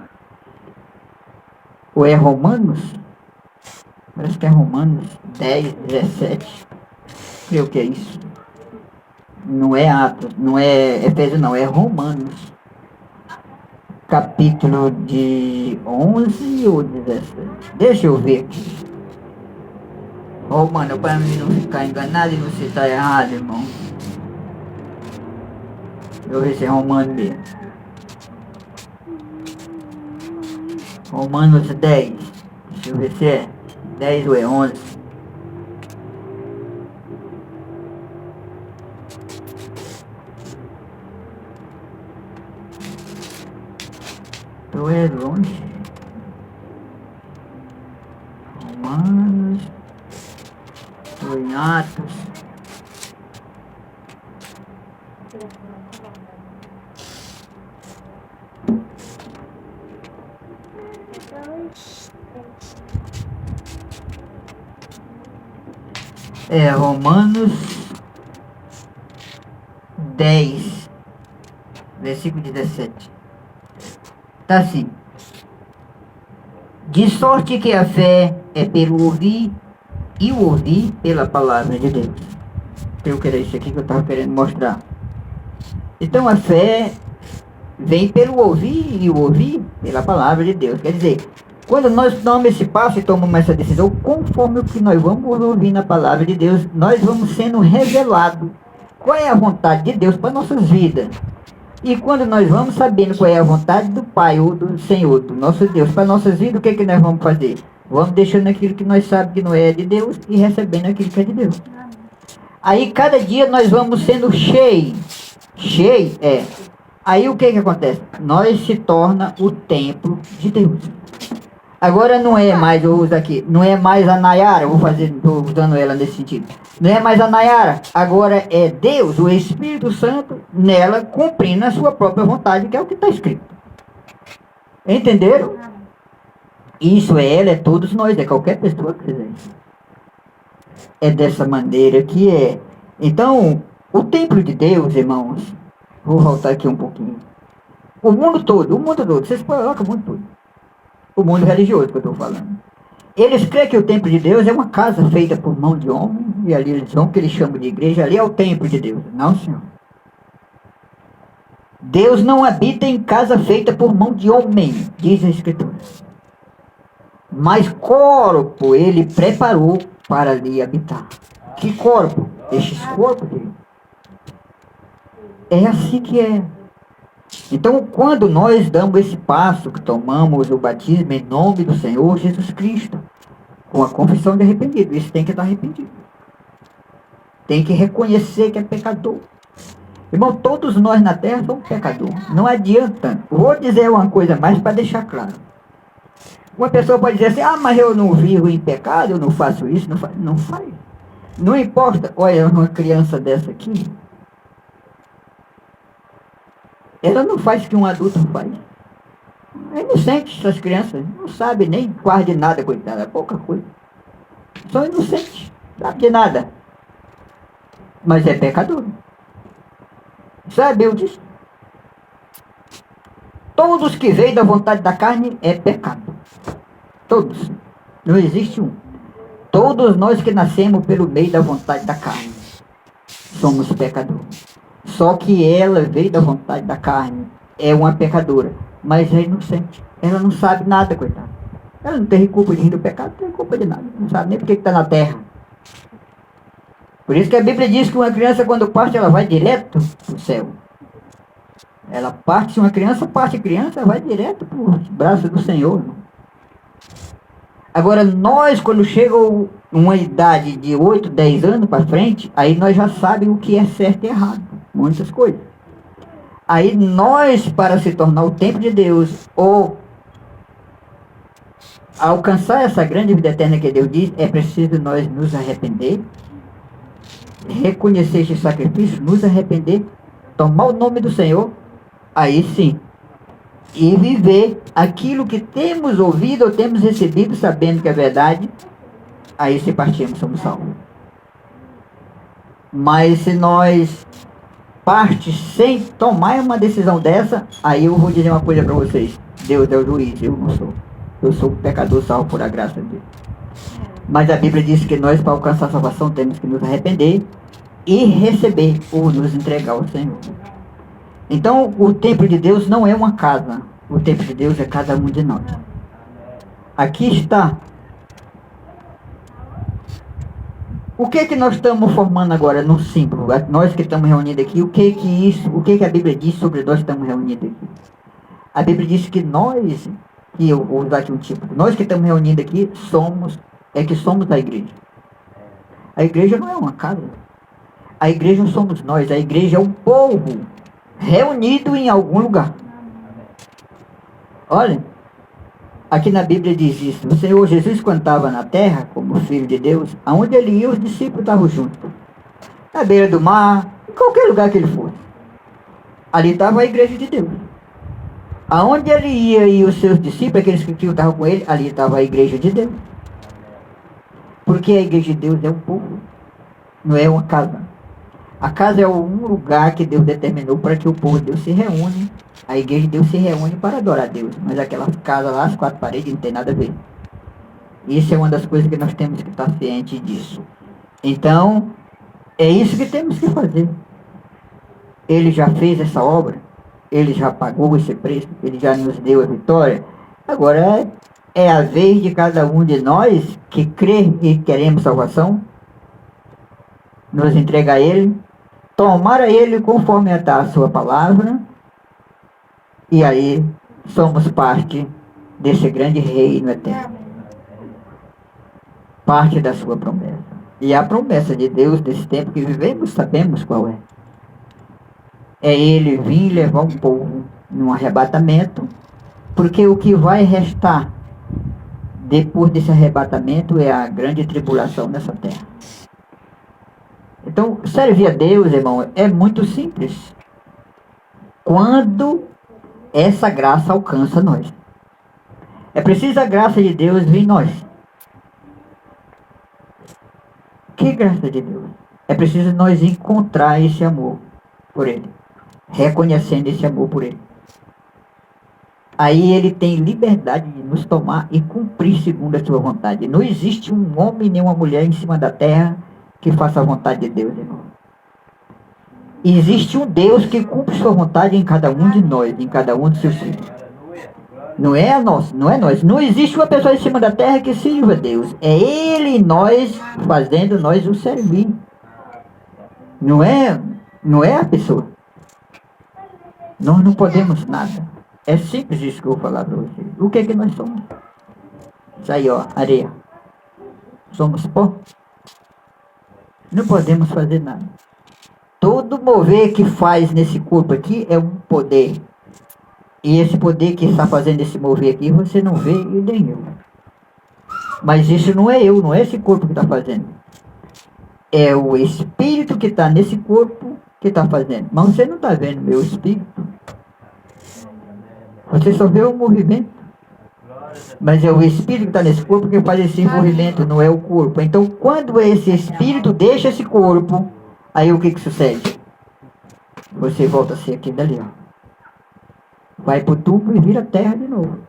Ou é Romanos? Parece que é Romanos 10, 17. Creio que é isso. Não é Atos, não é Efésios, não, é Romanos. Capítulo de 11 ou 17. Deixa eu ver aqui. Romano, para mim não ficar enganado e não citar errado, irmão. Deixa eu ver se é Romano mesmo. Romanos 10. Deixa eu ver se é 10 ou é 11. Estou é longe. Romanos. Estou em Atos. É Romanos 10, versículo 17. Está assim: de sorte que a fé é pelo ouvir, e o ouvir pela palavra de Deus. Eu que era isso aqui que eu estava querendo mostrar. Então a fé vem pelo ouvir, e o ouvir pela palavra de Deus. Quer dizer, quando nós damos esse passo e tomamos essa decisão, conforme o que nós vamos ouvir na palavra de Deus, nós vamos sendo revelados qual é a vontade de Deus para nossas vidas. E quando nós vamos sabendo qual é a vontade do Pai ou do Senhor, do nosso Deus, para nossas vidas, o que é que nós vamos fazer? Vamos deixando aquilo que nós sabemos que não é de Deus e recebendo aquilo que é de Deus. Aí cada dia nós vamos sendo cheios. Cheio é. Aí o que acontece? Nós se torna o templo de Deus. Agora não é mais, eu uso aqui, não é mais a Nayara, estou usando ela nesse sentido. Não é mais a Nayara, agora é Deus, o Espírito Santo, nela cumprindo a sua própria vontade, que é o que está escrito. Entenderam? Isso é ela, é todos nós, é qualquer pessoa que fizer isso. É dessa maneira que é. Então, o templo de Deus, irmãos, vou voltar aqui um pouquinho. O mundo todo, vocês colocam o mundo todo. O mundo religioso que eu estou falando. Eles creem que o templo de Deus é uma casa feita por mão de homem, e ali eles vão, que eles chamam de igreja, ali é o templo de Deus. Não, senhor. Deus não habita em casa feita por mão de homem, diz a Escritura. Mas corpo ele preparou para ali habitar. Que corpo? Estes corpos dele. É assim que é. Então, quando nós damos esse passo, que tomamos o batismo em nome do Senhor Jesus Cristo, com a confissão de arrependido, isso tem que estar arrependido. Tem que reconhecer que é pecador. Irmão, todos nós na terra somos pecadores. Não adianta. Vou dizer uma coisa mais para deixar claro. Uma pessoa pode dizer assim, mas eu não vivo em pecado, eu não faço isso, não faz. Não importa. Olha, uma criança dessa aqui, ela não faz o que um adulto faz. É inocente, essas crianças. Não sabem nem quase de nada, coitada. É pouca coisa. São inocentes. Não sabe de nada. Mas é pecador. Sabe disso? Todos que veem da vontade da carne é pecado. Todos. Não existe um. Todos nós que nascemos pelo meio da vontade da carne somos pecadores. Só que ela veio da vontade da carne. É uma pecadora. Mas é inocente. Ela não sabe nada, coitada. Ela não tem culpa de rir do pecado, não tem culpa de nada. Não sabe nem porque está na terra. Por isso que a Bíblia diz que uma criança, quando parte, ela vai direto para o céu. Ela parte, se uma criança parte, criança vai direto para os braços do Senhor. Agora, nós, quando chega uma idade de 8, 10 anos para frente, aí nós já sabemos o que é certo e errado. Muitas coisas. Aí nós, para se tornar o templo de Deus, ou alcançar essa grande vida eterna que Deus diz, é preciso nós nos arrepender, reconhecer esse sacrifício, nos arrepender, tomar o nome do Senhor, aí sim, e viver aquilo que temos ouvido ou temos recebido, sabendo que é verdade, aí se partimos, somos salvos. Mas se nós parte sem tomar uma decisão dessa, aí eu vou dizer uma coisa para vocês: Deus é o juiz, eu não sou. Eu sou um pecador salvo por a graça de Deus. Mas a Bíblia diz que nós, para alcançar a salvação, temos que nos arrepender e receber ou nos entregar ao Senhor. Então, o templo de Deus não é uma casa. O templo de Deus é cada um de nós. Aqui está. O que nós estamos formando agora no símbolo? Nós que estamos reunidos aqui, o que a Bíblia diz sobre nós que estamos reunidos aqui? A Bíblia diz que nós, que eu vou usar aqui um tipo, nós que estamos reunidos aqui, somos a igreja. A igreja não é uma casa. A igreja somos nós. A igreja é um povo reunido em algum lugar. Olha, aqui na Bíblia diz isso. O Senhor Jesus, quando estava na terra, como Filho de Deus, aonde ele ia, os discípulos estavam juntos. Na beira do mar, em qualquer lugar que ele fosse. Ali estava a igreja de Deus. Aonde ele ia e os seus discípulos, aqueles que estavam com ele, ali estava a igreja de Deus. Porque a igreja de Deus é um povo, não é uma casa. A casa é um lugar que Deus determinou para que o povo de Deus se reúne. A igreja de Deus se reúne para adorar a Deus. Mas aquela casa lá, as 4 paredes, não tem nada a ver. Isso é uma das coisas que nós temos que estar cientes disso. Então, é isso que temos que fazer. Ele já fez essa obra. Ele já pagou esse preço. Ele já nos deu a vitória. Agora é a vez de cada um de nós que crê e queremos salvação, nos entregar a Ele, tomar a Ele conforme está a sua palavra, e aí somos parte desse grande reino eterno. Parte da sua promessa. E a promessa de Deus desse tempo que vivemos, sabemos qual é. É Ele vir levar um povo num arrebatamento, porque o que vai restar depois desse arrebatamento é a grande tribulação nessa terra. Então, servir a Deus, irmão, é muito simples. Quando essa graça alcança nós. É preciso a graça de Deus vir em nós. Que graça de Deus? É preciso nós encontrar esse amor por Ele. Reconhecendo esse amor por Ele. Aí Ele tem liberdade de nos tomar e cumprir segundo a sua vontade. Não existe um homem nem uma mulher em cima da terra que faça a vontade de Deus, irmão. Existe um Deus que cumpre sua vontade em cada um de nós, em cada um dos seus filhos. Não é nós, não é nós. Não existe uma pessoa em cima da terra que sirva a Deus. É Ele e nós fazendo nós o servir. Não é a pessoa. Nós não podemos nada. É simples isso que eu vou falar para vocês. O que é que nós somos? Isso aí, ó, areia. Somos pó. Não podemos fazer nada. Todo Todo mover que faz nesse corpo aqui é um poder. E esse poder que está fazendo esse mover aqui, você não vê e nem eu. Mas isso não é eu, não é esse corpo que está fazendo. É o espírito que está nesse corpo que está fazendo. Mas você não está vendo meu espírito. Você só vê o movimento. Mas é o espírito que está nesse corpo que faz esse movimento, não é o corpo. Então, quando esse espírito deixa esse corpo, aí o que sucede? Você volta a ser aquele dali, ó. Vai para o túmulo e vira terra de novo.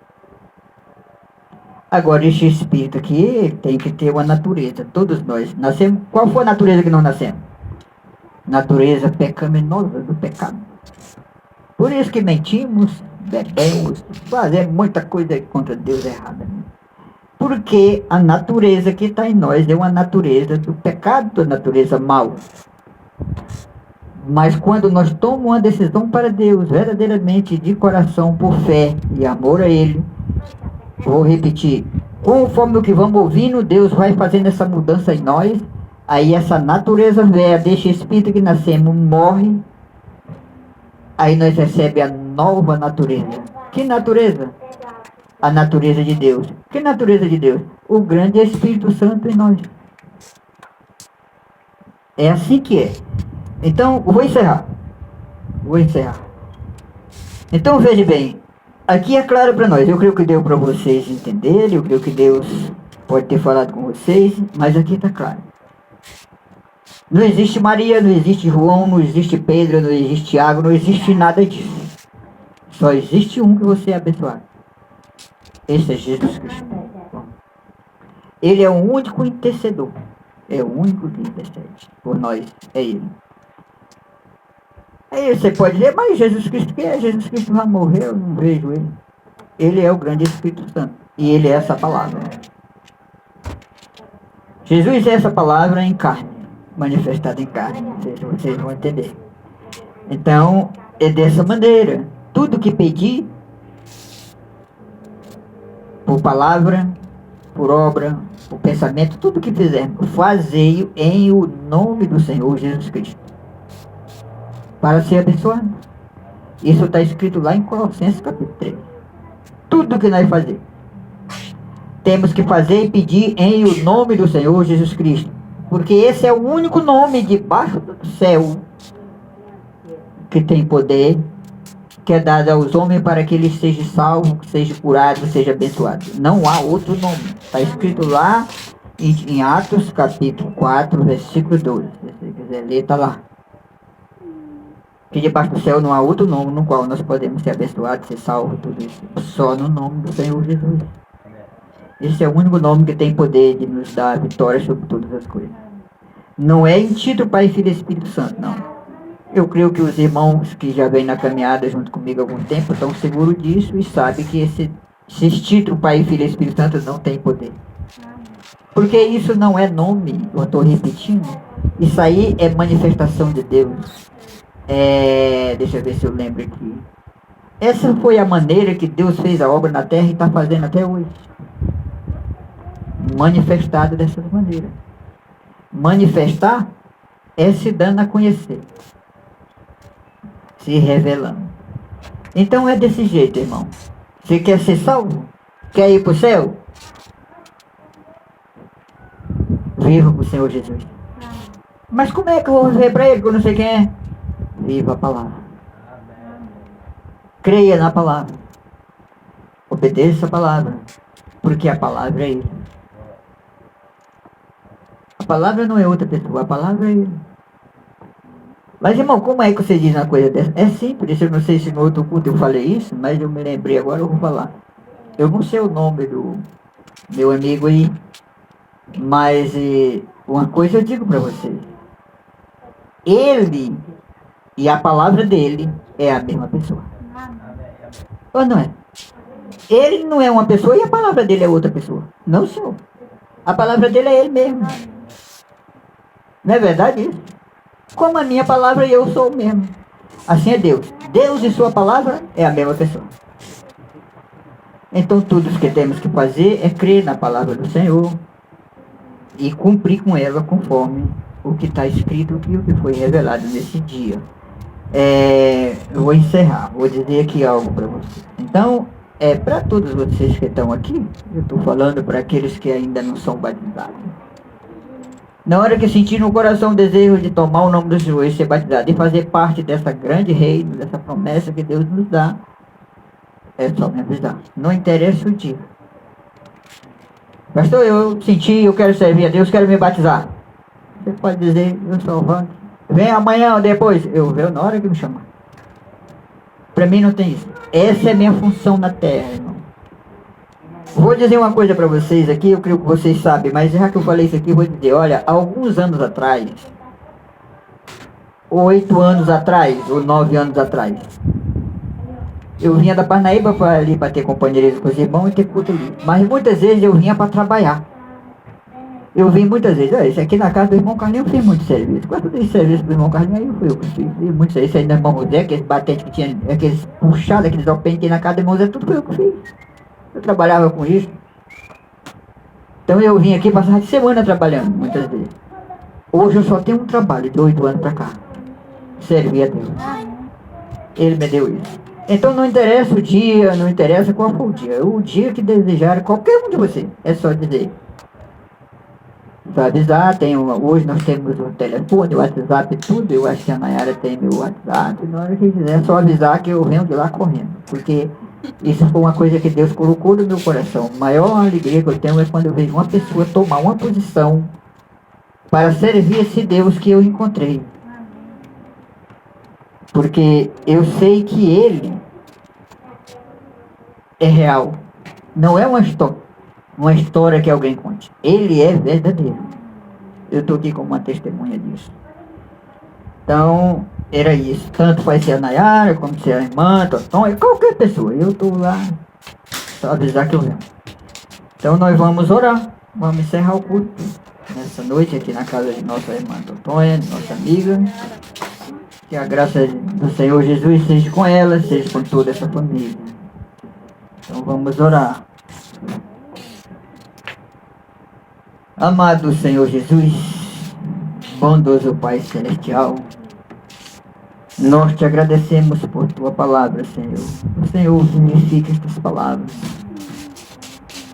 Agora, esse espírito aqui tem que ter uma natureza. Todos nós nascemos. Qual foi a natureza que nós nascemos? Natureza pecaminosa do pecado. Por isso que mentimos, bebemos, fazemos muita coisa contra Deus errada. Porque a natureza que está em nós é uma natureza do pecado, da natureza mal. Mas quando nós tomamos uma decisão para Deus, verdadeiramente de coração, por fé e amor a Ele, vou repetir, conforme o que vamos ouvindo, Deus vai fazendo essa mudança em nós, aí essa natureza velha, desse espírito que nascemos, morre, aí nós recebemos a nova natureza. Que natureza? A natureza de Deus. Que natureza de Deus? O grande Espírito Santo em nós. É assim que é. Então, vou encerrar. Então, veja bem. Aqui é claro para nós. Eu creio que deu para vocês entenderem. Eu creio que Deus pode ter falado com vocês. Mas aqui está claro. Não existe Maria, não existe João, não existe Pedro, não existe Tiago, não existe nada disso. Só existe um que você é abençoado. Esse é Jesus Cristo. Ele é o único intercedor. É o único que intercede por nós. É Ele. Aí você pode dizer, mas Jesus Cristo, quem é? Jesus Cristo já morreu, eu não vejo Ele. Ele é o grande Espírito Santo. E Ele é essa palavra. Jesus é essa palavra em carne. Manifestada em carne. Vocês vão entender. Então, é dessa maneira. Tudo que pedir, por palavra, por obra, por pensamento, tudo que fizermos, fazei-o em o nome do Senhor Jesus Cristo. Para ser abençoado. Isso está escrito lá em Colossenses capítulo 3. Tudo que nós fazemos, temos que fazer e pedir em o nome do Senhor Jesus Cristo. Porque esse é o único nome debaixo do céu que tem poder, que é dado aos homens para que eles sejam salvos, sejam curados, sejam abençoados. Não há outro nome. Está escrito lá em Atos capítulo 4, versículo 12. Se você quiser ler, está lá. Que debaixo do céu não há outro nome no qual nós podemos ser abençoados, ser salvos, tudo isso. Só no nome do Senhor Jesus. Esse é o único nome que tem poder de nos dar vitória sobre todas as coisas. Não é em título Pai, Filho e Espírito Santo, não. Eu creio que os irmãos que já vêm na caminhada junto comigo há algum tempo estão seguros disso e sabem que esses títulos Pai, Filho e Espírito Santo não tem poder. Porque isso não é nome, eu estou repetindo. Isso aí é manifestação de Deus. Deixa eu ver se eu lembro aqui. Essa foi a maneira que Deus fez a obra na terra e está fazendo até hoje. Manifestado dessa maneira. Manifestar é se dando a conhecer. Se revelando. Então é desse jeito, irmão. Você quer ser salvo? Quer ir para o céu? Viva para o Senhor Jesus. Mas como é que eu vou viver para Ele, que eu não sei quem é? Viva a palavra. Creia na palavra. Obedeça a palavra. Porque a palavra é Ele. A palavra não é outra pessoa, a palavra é Ele. Mas, irmão, como é que você diz uma coisa dessa? É simples, eu não sei se no outro culto eu falei isso, mas eu me lembrei agora, eu vou falar. Eu não sei o nome do meu amigo aí, mas uma coisa eu digo para vocês. Ele e a palavra dele é a mesma pessoa. Ou não é? Ele não é uma pessoa e a palavra dele é outra pessoa. Não, senhor. A palavra dele é ele mesmo. Não é verdade isso? Como a minha palavra e eu sou o mesmo. Assim é Deus. Deus e sua palavra é a mesma pessoa. Então tudo o que temos que fazer é crer na palavra do Senhor e cumprir com ela conforme o que está escrito aqui, o que foi revelado nesse dia. Eu vou encerrar, vou dizer aqui algo para vocês. Então, para todos vocês que estão aqui, eu estou falando para aqueles que ainda não são batizados. Na hora que sentir no coração o desejo de tomar o nome do Senhor e ser batizado e fazer parte dessa grande reino, dessa promessa que Deus nos dá, é só me avisar. Não interessa o dia. Pastor, eu senti, eu quero servir a Deus, quero me batizar. Você pode dizer, eu sou o Vando. Vem amanhã ou depois. Eu venho na hora que me chamar. Para mim não tem isso. Essa é a minha função na terra, irmão. Vou dizer uma coisa para vocês aqui, eu creio que vocês sabem, mas já que eu falei isso aqui, eu vou dizer, olha, alguns anos atrás, 8 anos atrás, ou 9 anos atrás, eu vinha da Parnaíba para ali, para ter companheirismo com os irmãos e ter culto ali. Mas muitas vezes eu vinha para trabalhar. Eu vim muitas vezes, isso aqui na casa do irmão Carlinhos eu fiz muito serviço. Quando eu fiz serviço do irmão Carlinhos, aí eu fiz muito serviço. Aí do irmão José, aqueles batentes que tinha, aqueles puxados, aqueles alpentes que tem na casa do irmão José, tudo foi eu que fiz. Eu trabalhava com isso. Então eu vim aqui passar de semana trabalhando, muitas vezes. Hoje eu só tenho um trabalho de 8 anos para cá. Servir a Deus. Ele me deu isso. Então não interessa o dia, não interessa qual for o dia. O dia que desejar, qualquer um de vocês, é só dizer. Para avisar, hoje nós temos o telefone, o WhatsApp, tudo. Eu acho que a Nayara tem meu WhatsApp. Na hora que quiser, é só avisar que eu venho de lá correndo. Porque isso foi uma coisa que Deus colocou no meu coração. A maior alegria que eu tenho é quando eu vejo uma pessoa tomar uma posição para servir esse Deus que eu encontrei. Porque eu sei que Ele é real. Não é uma história que alguém conte. Ele é verdadeiro. Eu estou aqui como uma testemunha disso. Então, era isso. Tanto vai ser a Nayara, como ser a irmã, Toton, qualquer pessoa. Eu estou lá, só avisar que eu venho. Então, nós vamos orar. Vamos encerrar o culto nessa noite aqui na casa de nossa irmã Totonha, nossa amiga. Que a graça do Senhor Jesus seja com ela, seja com toda essa família. Então, vamos orar. Amado Senhor Jesus, bondoso Pai Celestial, nós te agradecemos por tua palavra, Senhor. O Senhor vivifica estas palavras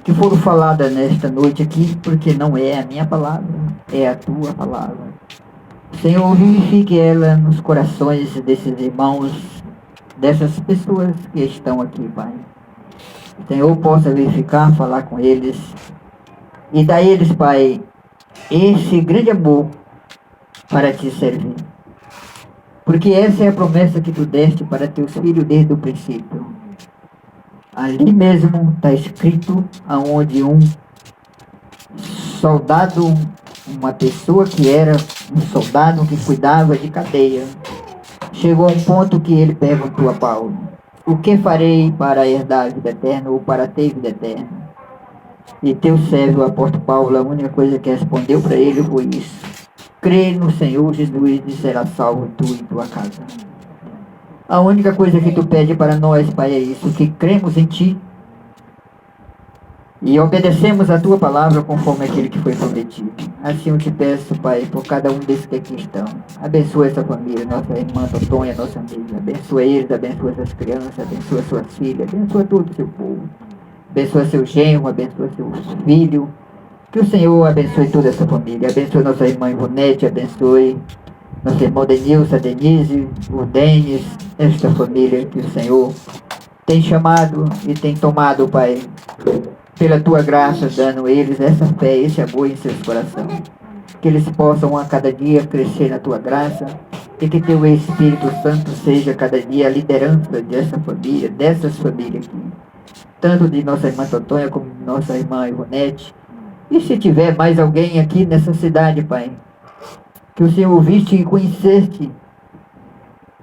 que foram faladas nesta noite aqui, porque não é a minha palavra, é a tua palavra. Senhor, vivifique ela nos corações desses irmãos, dessas pessoas que estão aqui, Pai. Senhor, possa vivificar, falar com eles e dar a eles, Pai, esse grande amor para te servir. Porque essa é a promessa que tu deste para teus filhos desde o princípio. Ali mesmo está escrito aonde um soldado, uma pessoa que era um soldado que cuidava de cadeia, chegou a um ponto que ele perguntou a Paulo: o que farei para herdar a vida eterna ou para ter vida eterna? E teu servo, o apóstolo Paulo, a única coisa que respondeu para ele foi isso: crê no Senhor Jesus e será salvo tu e tua casa. A única coisa que tu pede para nós, Pai, é isso, que cremos em ti e obedecemos a tua palavra conforme aquele que foi prometido. Assim eu te peço, Pai, por cada um desses que aqui estão. Abençoa essa família, nossa irmã Totonha, nossa amiga. Abençoa eles, abençoa essas crianças, abençoa suas filhas, abençoa todo o seu povo. Abençoa seu genro, abençoa seus filhos. Que o Senhor abençoe toda essa família. Abençoe nossa irmã Ivonete, abençoe nosso irmão Denilson, a Denise, o Denis, esta família que o Senhor tem chamado e tem tomado, Pai, pela tua graça, dando a eles essa fé, esse amor em seus corações. Que eles possam a cada dia crescer na tua graça e que teu Espírito Santo seja cada dia a liderança dessa família, dessas famílias aqui. Tanto de nossa irmã Totonha como de nossa irmã Ivonete. E se tiver mais alguém aqui nessa cidade, Pai, que o Senhor ouviste e conheceste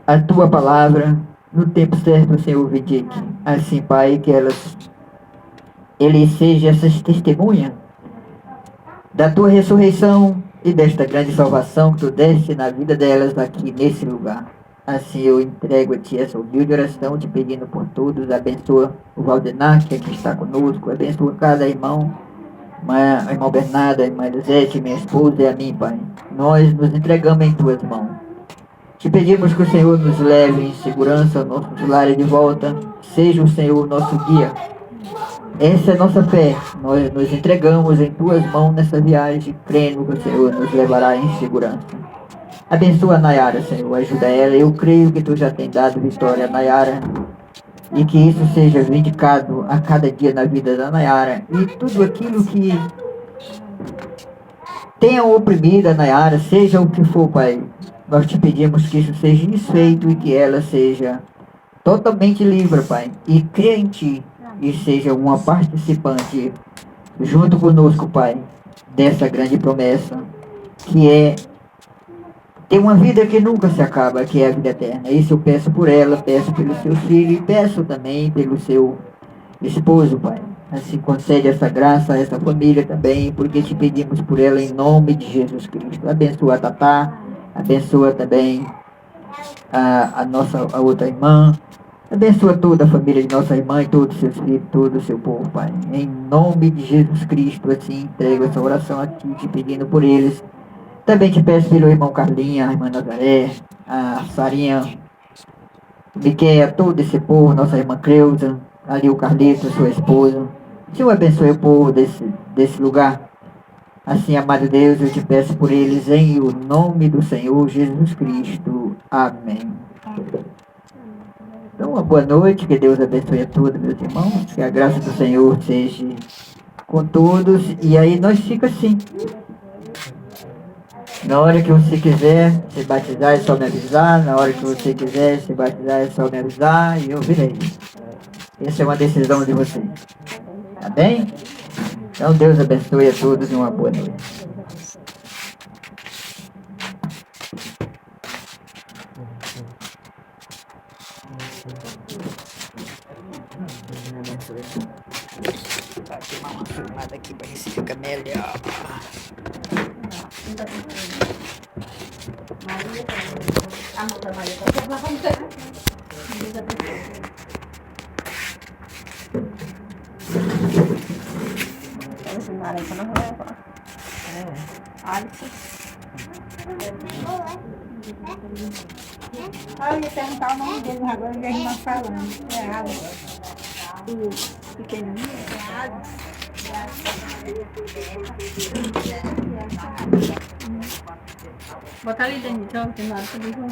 a tua palavra, no tempo certo o Senhor ouviu. Assim, Pai, que ele seja essas testemunhas da tua ressurreição e desta grande salvação que tu deste na vida delas aqui nesse lugar. Assim eu entrego a ti essa humilde oração, te pedindo por todos. Abençoa o Valdenar, que aqui está conosco. Abençoa cada irmão, a irmã Bernarda, a irmã Elisete, minha esposa e a mim, Pai. nós nos entregamos em tuas mãos. Te pedimos que o Senhor nos leve em segurança ao nosso lar de volta. Seja o Senhor nosso guia. Essa é a nossa fé. Nós nos entregamos em tuas mãos nessa viagem, crendo que o Senhor nos levará em segurança. Abençoa a Nayara, Senhor. Ajuda ela. Eu creio que tu já tem dado vitória a Nayara. E que isso seja vindicado a cada dia na vida da Nayara. E tudo aquilo que tenha oprimido a Nayara, seja o que for, Pai, nós te pedimos que isso seja desfeito e que ela seja totalmente livre, Pai, e crê em Ti, e seja uma participante junto conosco, Pai, dessa grande promessa, que é ter uma vida que nunca se acaba, que é a vida eterna. Isso eu peço por ela, peço pelos seus filhos, e peço também pelo seu esposo, Pai. Assim, concede essa graça a essa família também, porque te pedimos por ela em nome de Jesus Cristo. Abençoa a Tatá, abençoa também a outra irmã, abençoa toda a família de nossa irmã e todos os seus filhos, todo o seu povo, Pai. Em nome de Jesus Cristo, assim, entrego essa oração a Ti, te pedindo por eles. Também te peço pelo irmão Carlinha, a irmã Nazaré, a Sarinha, Miqueia, todo esse povo, nossa irmã Creuza, ali o Carlito, sua esposa. Senhor, abençoe o povo desse lugar. Assim, amado Deus, eu te peço por eles em o nome do Senhor Jesus Cristo. Amém. Então, uma boa noite, que Deus abençoe a todos, meus irmãos, que a graça do Senhor seja com todos. E aí nós fica assim. Na hora que você quiser se batizar, é só me avisar. Na hora que você quiser se batizar, é só me avisar e eu virei. Essa é uma decisão de vocês. Tá bem? Então Deus abençoe a todos e uma boa noite. Vou tomar uma filmada aqui para ver se fica melhor. Eu ia perguntar o nome deles agora, já nós falando. É errado. O pequenininho é errado. Botar ali dentro, então, que na hora que eles vão.